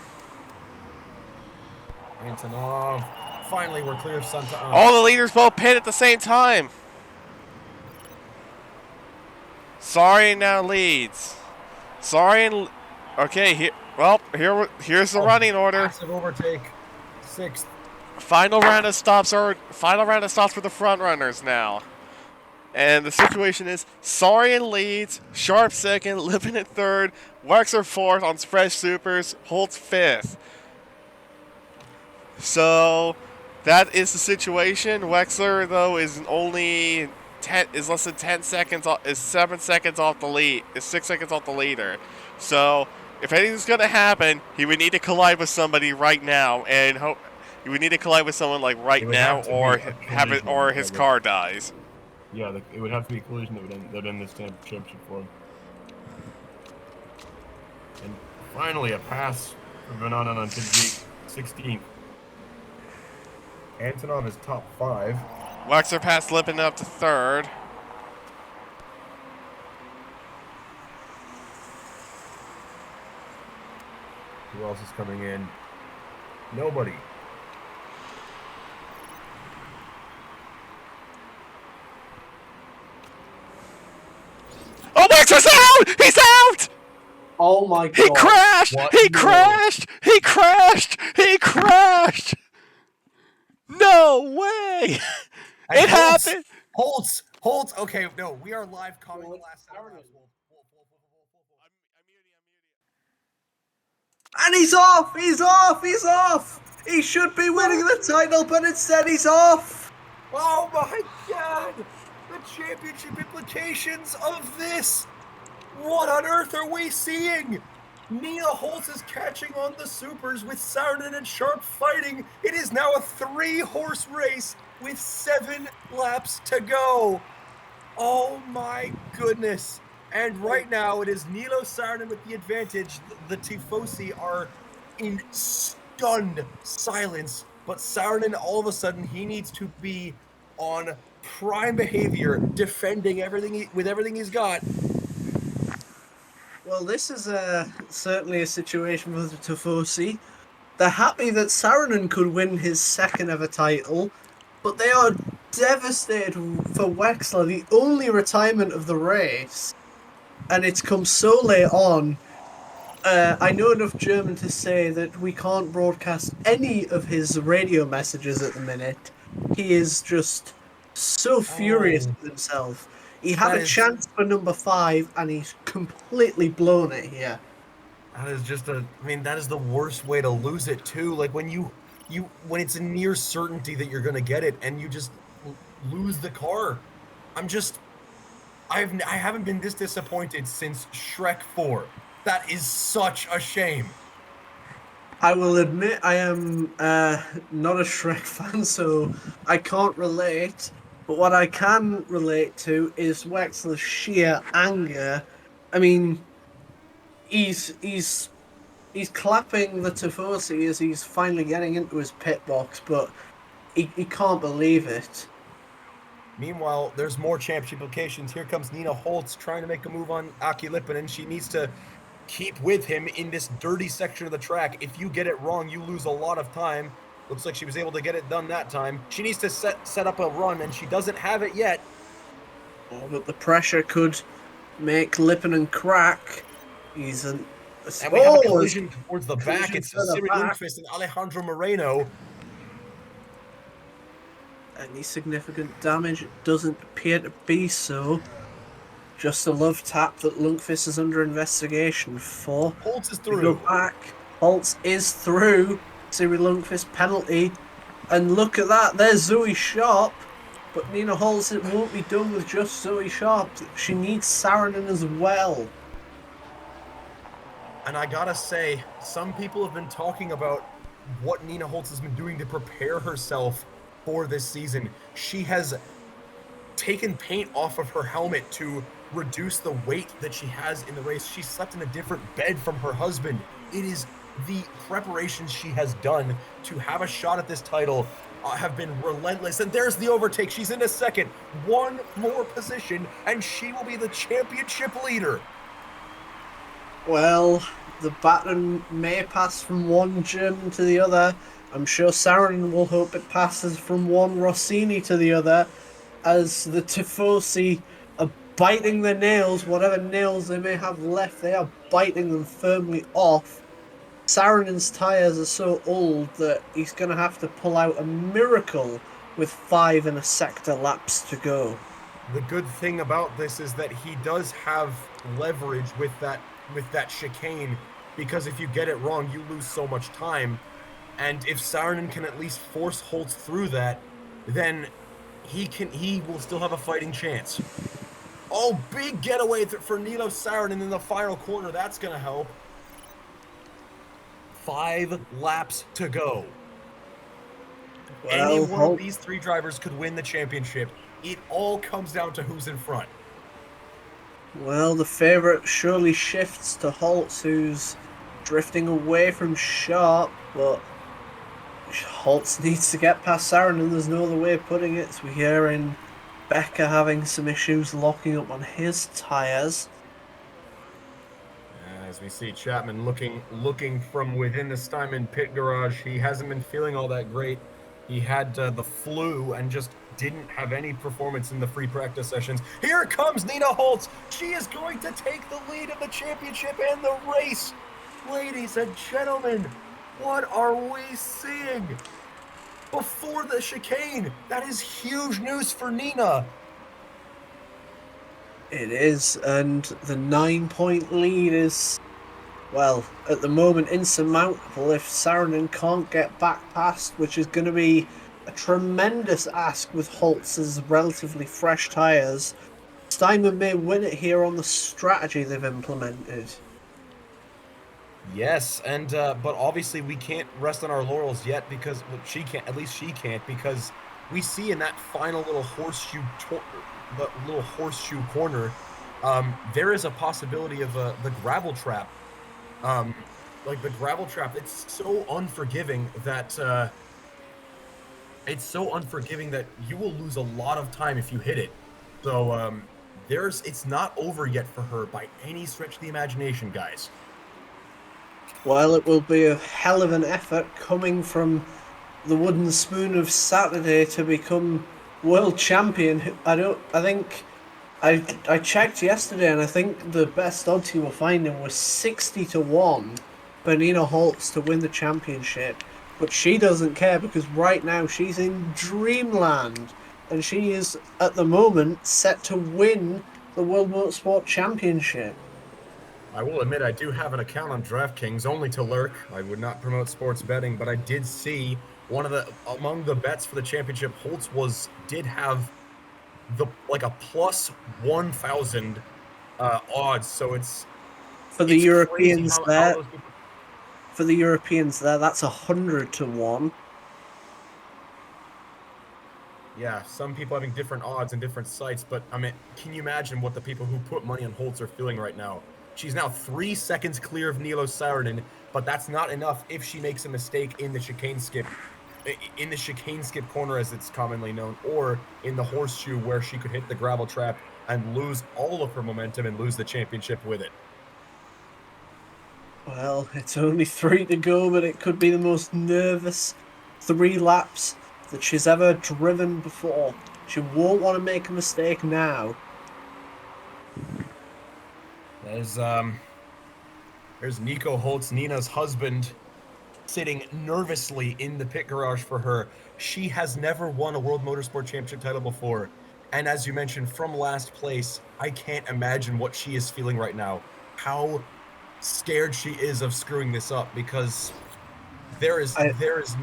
Antonov. Finally, we're clear of Santa Ana.
All the leaders both pit at the same time. Sorry now leads. Sorry and okay. Here's the running order.
Massive overtake. 6th.
Final round of stops for the front runners now. And the situation is Sarian leads, Sharp second, Lippin at third, Wexler fourth on Fresh Supers, Holtz fifth. So that is the situation. Wexler though is less than 10 seconds is 7 seconds off the lead, is 6 seconds off the leader. So if anything's gonna happen, he would need to collide with somebody right now, and he would need to collide with someone like right now, or his car dies.
Yeah, it would have to be a collision that would end this championship for him. And finally, a pass for Banana on 16th. Antonov is top 5.
Wexler passed Lippin up to third.
Who else is coming in? Nobody.
Oh, Wexler's out! He's out!
Oh my god.
He crashed!
What?
He crashed! He crashed! He crashed! No way! It happened!
Holtz! Okay, no, we are live calling the last hour.
And he's off! He's off! He's off! He should be winning the title, but instead he's off!
Oh my god! The championship implications of this! What on earth are we seeing? Nina Holtz is catching on the supers with Saarinen and Sharp fighting. It is now a 3-horse race with 7 laps to go. Oh my goodness. And right now it is Nilo Saarinen with the advantage. The Tifosi are in stunned silence. But Saarinen, all of a sudden, he needs to be on prime behavior, defending everything with everything he's got.
Well, this is certainly a situation for the Tifosi. They're happy that Saarinen could win his second ever title, but they are devastated for Wexler, the only retirement of the race, and it's come so late on. I know enough German to say that we can't broadcast any of his radio messages at the minute. He is just so furious with himself. He had a chance for number 5, and he's completely blown it here.
That is just that is the worst way to lose it too. Like when when it's a near certainty that you're going to get it, and you just lose the car. I haven't been this disappointed since Shrek 4. That is such a shame.
I will admit I am not a Shrek fan, so I can't relate. But what I can relate to is Wexler's sheer anger. I mean, he's clapping the Tifosi as he's finally getting into his pit box, but he can't believe it.
Meanwhile, there's more championship implications. Here comes Nina Holtz trying to make a move on Aki Lippanen. She needs to keep with him in this dirty section of the track. If you get it wrong, you lose a lot of time. Looks like she was able to get it done that time. She needs to set up a run, and she doesn't have it yet.
Oh, but the pressure could make Lippanen crack. He's an...
And we have a collision towards the back. It's
further
Siri
back.
Lundqvist and Alejandro Moreno.
Any significant damage? It doesn't appear to be so. Just a love tap that Lundqvist is under investigation for.
Holtz is
We
through.
go back. Holtz is through. Siri Lundqvist penalty. And look at that. There's Zoe Sharp. But Nina Holtz, it won't be done with just Zoe Sharp. She needs Saarinen as well.
And I gotta say, some people have been talking about what Nina Holtz has been doing to prepare herself for this season. She has taken paint off of her helmet to reduce the weight that she has in the race. She slept in a different bed from her husband. It is the preparations she has done to have a shot at this title have been relentless. And there's the overtake. She's in a second. One more position, and she will be the championship leader.
Well, the baton may pass from one German to the other. I'm sure Saarinen will hope it passes from one Rossini to the other, as the Tifosi are biting their nails, whatever nails they may have left, they are biting them firmly off. Saarinen's tyres are so old that he's going to have to pull out a miracle with 5 and a sector laps to go.
The good thing about this is that he does have leverage with that chicane, because if you get it wrong, you lose so much time. And if Saarinen can at least force Holtz through that, then he will still have a fighting chance. Oh, big getaway for Nilo Saarinen in the final corner. That's going to help. 5 laps to go. Any one of these 3 drivers could win the championship. It all comes down to who's in front.
Well, the favourite surely shifts to Holtz, who's drifting away from Sharp, but Holtz needs to get past Saarinen. There's no other way of putting it. So we're hearing Becker having some issues locking up on his tyres.
As we see Chapman looking from within the Steinman pit garage, he hasn't been feeling all that great. He had the flu and just didn't have any performance in the free practice sessions. Here comes Nina Holtz. She is going to take the lead of the championship and the race. Ladies and gentlemen, what are we seeing? Before the chicane, that is huge news for Nina.
It is, and the 9-point lead is, well, at the moment insurmountable if Saarinen can't get back past, which is going to be a tremendous ask with Holtz's relatively fresh tyres. Steinman may win it here on the strategy they've implemented.
Yes, and but obviously we can't rest on our laurels yet, because she can't. At least she can't, because we see in that final little horseshoe corner, there is a possibility of the gravel trap. Like the gravel trap, it's so unforgiving that you will lose a lot of time if you hit it. So it's not over yet for her by any stretch of the imagination, guys.
Well, it will be a hell of an effort coming from the wooden spoon of Saturday to become world champion. I checked yesterday, and I think the best odds you were finding was 60-1 for Nina Holtz to win the championship. But she doesn't care, because right now she's in dreamland, and she is at the moment set to win the World Motorsport Championship.
I will admit I do have an account on DraftKings, only to lurk. I would not promote sports betting, but I did see among the bets for the championship, Holtz did have a plus 1,000 odds. So it's
for the Europeans there.
How
For the Europeans there, that's 100-1.
Yeah, some people having different odds and different sites, but I mean, can you imagine what the people who put money on Holtz are feeling right now? She's now 3 seconds clear of Nilo Saarinen, but that's not enough if she makes a mistake in the chicane skip. in the chicane skip corner, as it's commonly known, or in the horseshoe, where she could hit the gravel trap and lose all of her momentum and lose the championship with it.
Well, it's only 3 to go, but it could be the most nervous 3 laps that she's ever driven before. She won't want to make a mistake now.
There's Nico Holtz, Nina's husband, sitting nervously in the pit garage for her. She has never won a World Motorsport Championship title before. And as you mentioned, from last place, I can't imagine what she is feeling right now. How scared she is of screwing this up, because there is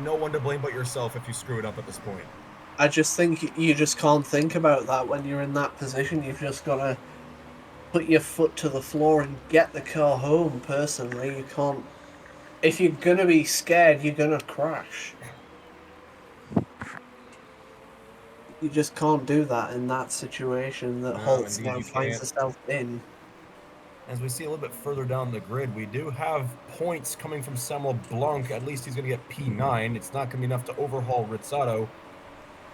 no one to blame but yourself if you screw it up at this point.
I just think you just can't think about that when you're in that position. You've just got to put your foot to the floor and get the car home, personally. You can't... If you're going to be scared, you're going to crash. You just can't do that in that situation that Holtz now finds herself in.
As we see a little bit further down the grid, we do have points coming from Samuel Blanc. At least he's going to get P9. It's not going to be enough to overhaul Rizzato,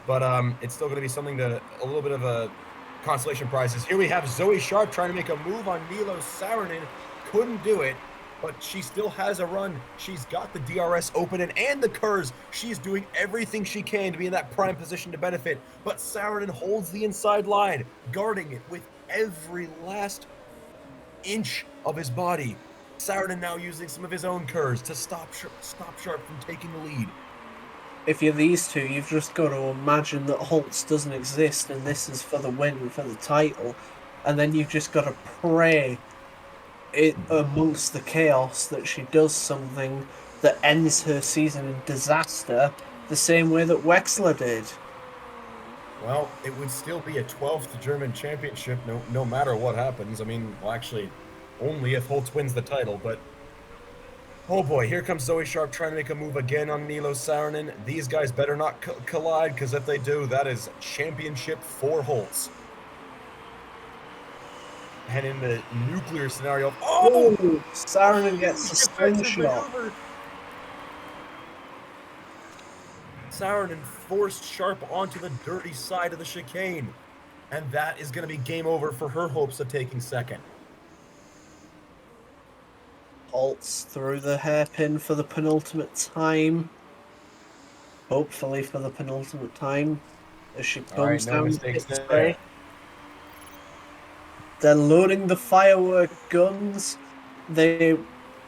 but it's still going to be something a little bit of a consolation prizes. Here we have Zoe Sharp trying to make a move on Milo Saarinen. Couldn't do it, but she still has a run. She's got the DRS open and the KERS. She's doing everything she can to be in that prime position to benefit, but Saarinen holds the inside line, guarding it with every last inch of his body. Saarinen now using some of his own KERS to stop Sharp from taking the lead.
If you're these two, you've just got to imagine that Holtz doesn't exist and this is for the win, for the title. And then you've just got to pray amongst the chaos that she does something that ends her season in disaster, the same way that Wexler did.
Well, it would still be a 12th German championship no matter what happens. I mean, well, actually, only if Holtz wins the title, but oh boy, here comes Zoe Sharp trying to make a move again on Milo Saarinen. These guys better not collide, because if they do, that is championship for Holtz. And in the nuclear scenario,
Saarinen gets a slingshot.
Saarinen forced Sharp onto the dirty side of the chicane, and that is going to be game over for her hopes of taking second.
Holtz through the hairpin for the penultimate time. Hopefully for the penultimate time, as she comes down the pit straight. They're loading the firework guns. They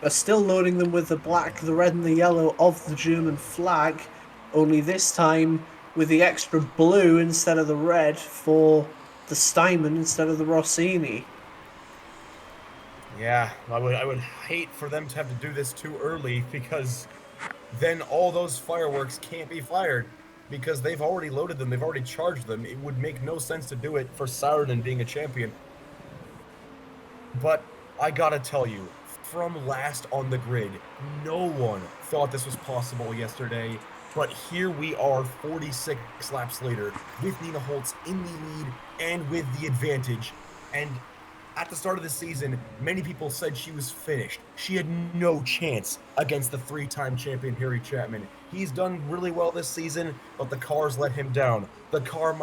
are still loading them with the black, the red, and the yellow of the German flag, only this time with the extra blue instead of the red for the Steinman instead of the Rossini.
Yeah, I would hate for them to have to do this too early, because then all those fireworks can't be fired, because they've already loaded them, they've already charged them. It would make no sense to do it for Saarinen being a champion. But I gotta tell you, from last on the grid, no one thought this was possible yesterday. But here we are 46 laps later, with Nina Holtz in the lead and with the advantage. And at the start of the season, many people said she was finished. She had no chance against the 3-time champion Harry Chapman. He's done really well this season, but the car's let him down. The car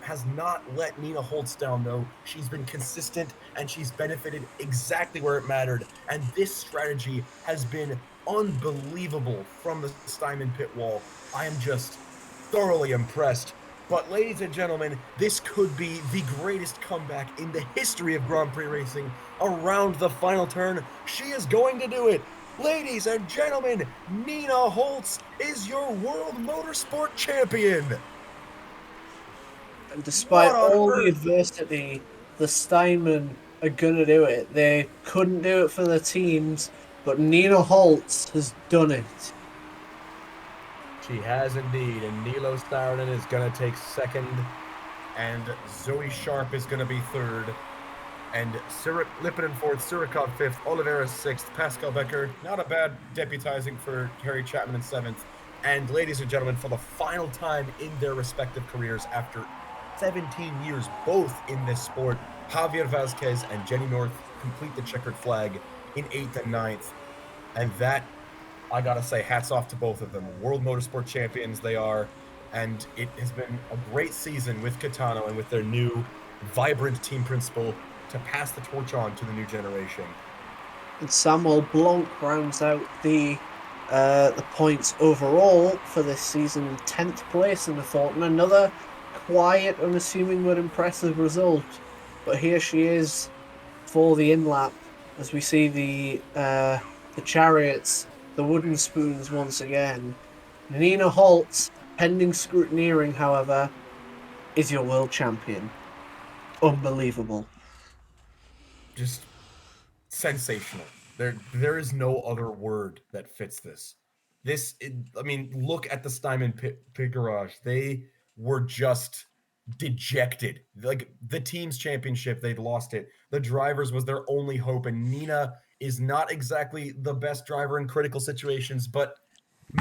has not let Nina Holtz down, though. She's been consistent, and she's benefited exactly where it mattered. And this strategy has been unbelievable from the Steinman pit wall. I am just thoroughly impressed. But ladies and gentlemen, this could be the greatest comeback in the history of Grand Prix racing. Around the final turn, she is going to do it. Ladies and gentlemen, Nina Holtz is your World Motorsport champion.
And despite all the adversity, the Steinman are going to do it. They couldn't do it for the teams, but Nina Holtz has done it.
She has indeed, and Nilo Saarinen is going to take second, and Zoe Sharp is going to be third, and Lippinen fourth, Surikov fifth, Oliveira sixth, Pascal Becker, not a bad deputizing for Harry Chapman in seventh, and ladies and gentlemen, for the final time in their respective careers after 17 years both in this sport, Javier Vazquez and Jenny North complete the checkered flag in 8th and 9th, and that I gotta say, hats off to both of them. World Motorsport champions they are, and it has been a great season with Kitano and with their new, vibrant team principal to pass the torch on to the new generation.
And Samuel Blanc rounds out the points overall for this season in 10th place in the Thornton. Another quiet, unassuming but impressive result. But here she is for the in-lap as we see the chariots, the wooden spoons once again. Nina Holtz, pending scrutineering, however, is your world champion. Unbelievable.
Just sensational. There is no other word that fits this. I mean, look at the Steinman pit garage. They were just dejected. Like the team's championship, they'd lost it. The drivers was their only hope, and Nina is not exactly the best driver in critical situations, but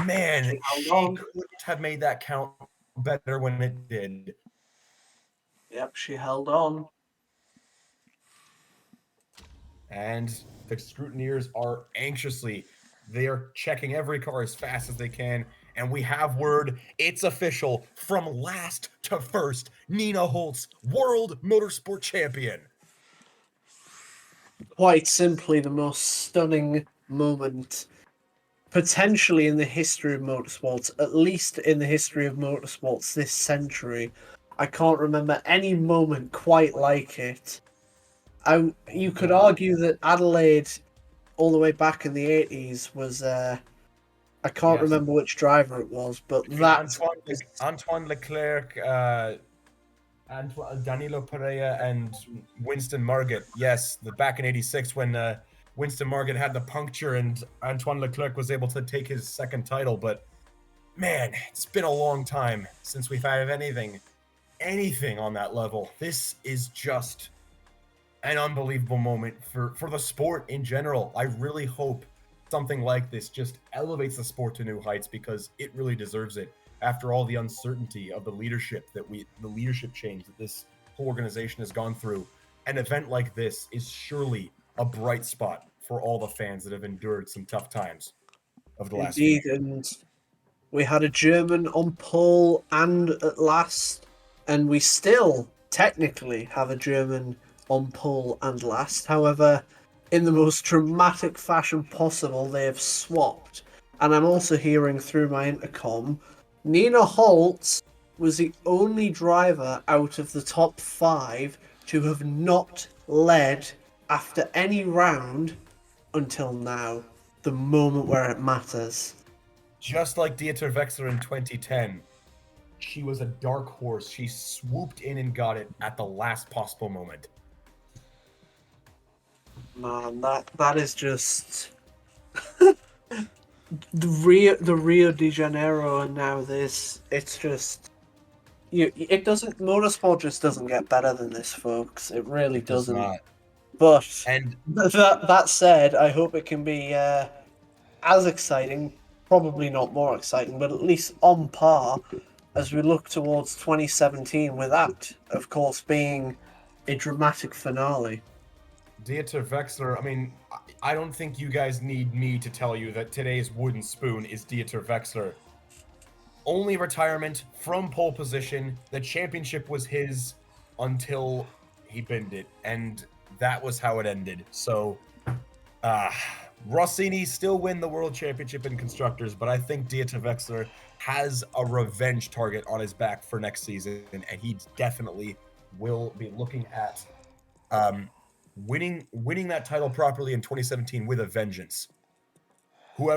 man,
Held
she
on.
couldn't have made that count better when it did.
Yep, she held on.
And the scrutineers are they are checking every car as fast as they can. And we have word, it's official, from last to first, Nina Holtz, World Motorsport Champion.
Quite simply, the most stunning moment, potentially in the history of motorsports, at least in the history of motorsports this century. I can't remember any moment quite like it. You could argue that Adelaide, all the way back in the 80s, was. I can't
Yes.
remember which driver it was, but
Between
that.
Antoine Leclerc, Danilo Pereira, and Winston Margit. Yes, back in '86 when Winston Margit had the puncture and Antoine Leclerc was able to take his second title. But man, it's been a long time since we've had anything on that level. This is just an unbelievable moment for the sport in general. I really hope something like this just elevates the sport to new heights because it really deserves it after all the uncertainty of the leadership change that this whole organization has gone through. An event like this is surely a bright spot for all the fans that have endured some tough times over the last few
Indeed,
years.
and we had a German on pole and at last, and we still technically have a German on pole and last. However, in the most dramatic fashion possible, they have swapped. And I'm also hearing through my intercom, Nina Holtz was the only driver out of the top 5 to have not led after any round until now, the moment where it matters.
Just like Dieter Wechsler in 2010, she was a dark horse. She swooped in and got it at the last possible moment.
Man, that is just the Rio de Janeiro, and now this. It's just it doesn't motorsport just doesn't get better than this, folks. It really
It does
doesn't.
not.
But
And
that said, I hope it can be as exciting, probably not more exciting, but at least on par as we look towards 2017. With that, of course, being a dramatic finale.
Dieter Wechsler, I mean, I don't think you guys need me to tell you that today's wooden spoon is Dieter Wechsler. Only retirement from pole position. The championship was his until he binned it, and that was how it ended. So, Rossini still win the world championship in constructors, but I think Dieter Wechsler has a revenge target on his back for next season, and he definitely will be looking at winning that title properly in 2017 with a vengeance.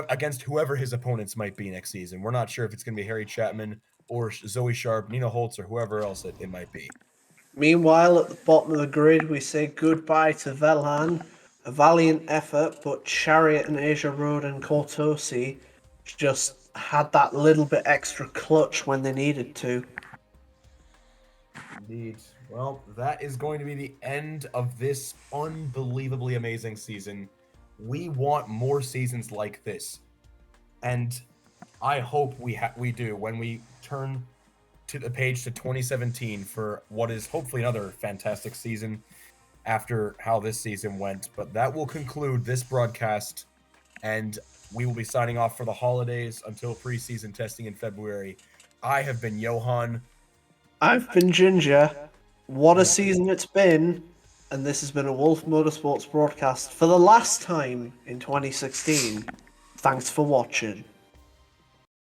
Against whoever his opponents might be next season. We're not sure if it's going to be Harry Chapman or Zoe Sharp, Nina Holtz, or whoever else it might be.
Meanwhile, at the bottom of the grid, we say goodbye to Velhan. A valiant effort, but Chariot and Asia Road and Cortosi just had that little bit extra clutch when they needed to.
Indeed. Well, that is going to be the end of this unbelievably amazing season. We want more seasons like this. And I hope we do when we turn to the page to 2017 for what is hopefully another fantastic season after how this season went. But that will conclude this broadcast. And We will be signing off for the holidays until preseason testing in February. I have been Johan.
I've been Ginger. What a season it's been. And this has been a Wolf Motorsports broadcast for the last time in 2016. Thanks for watching.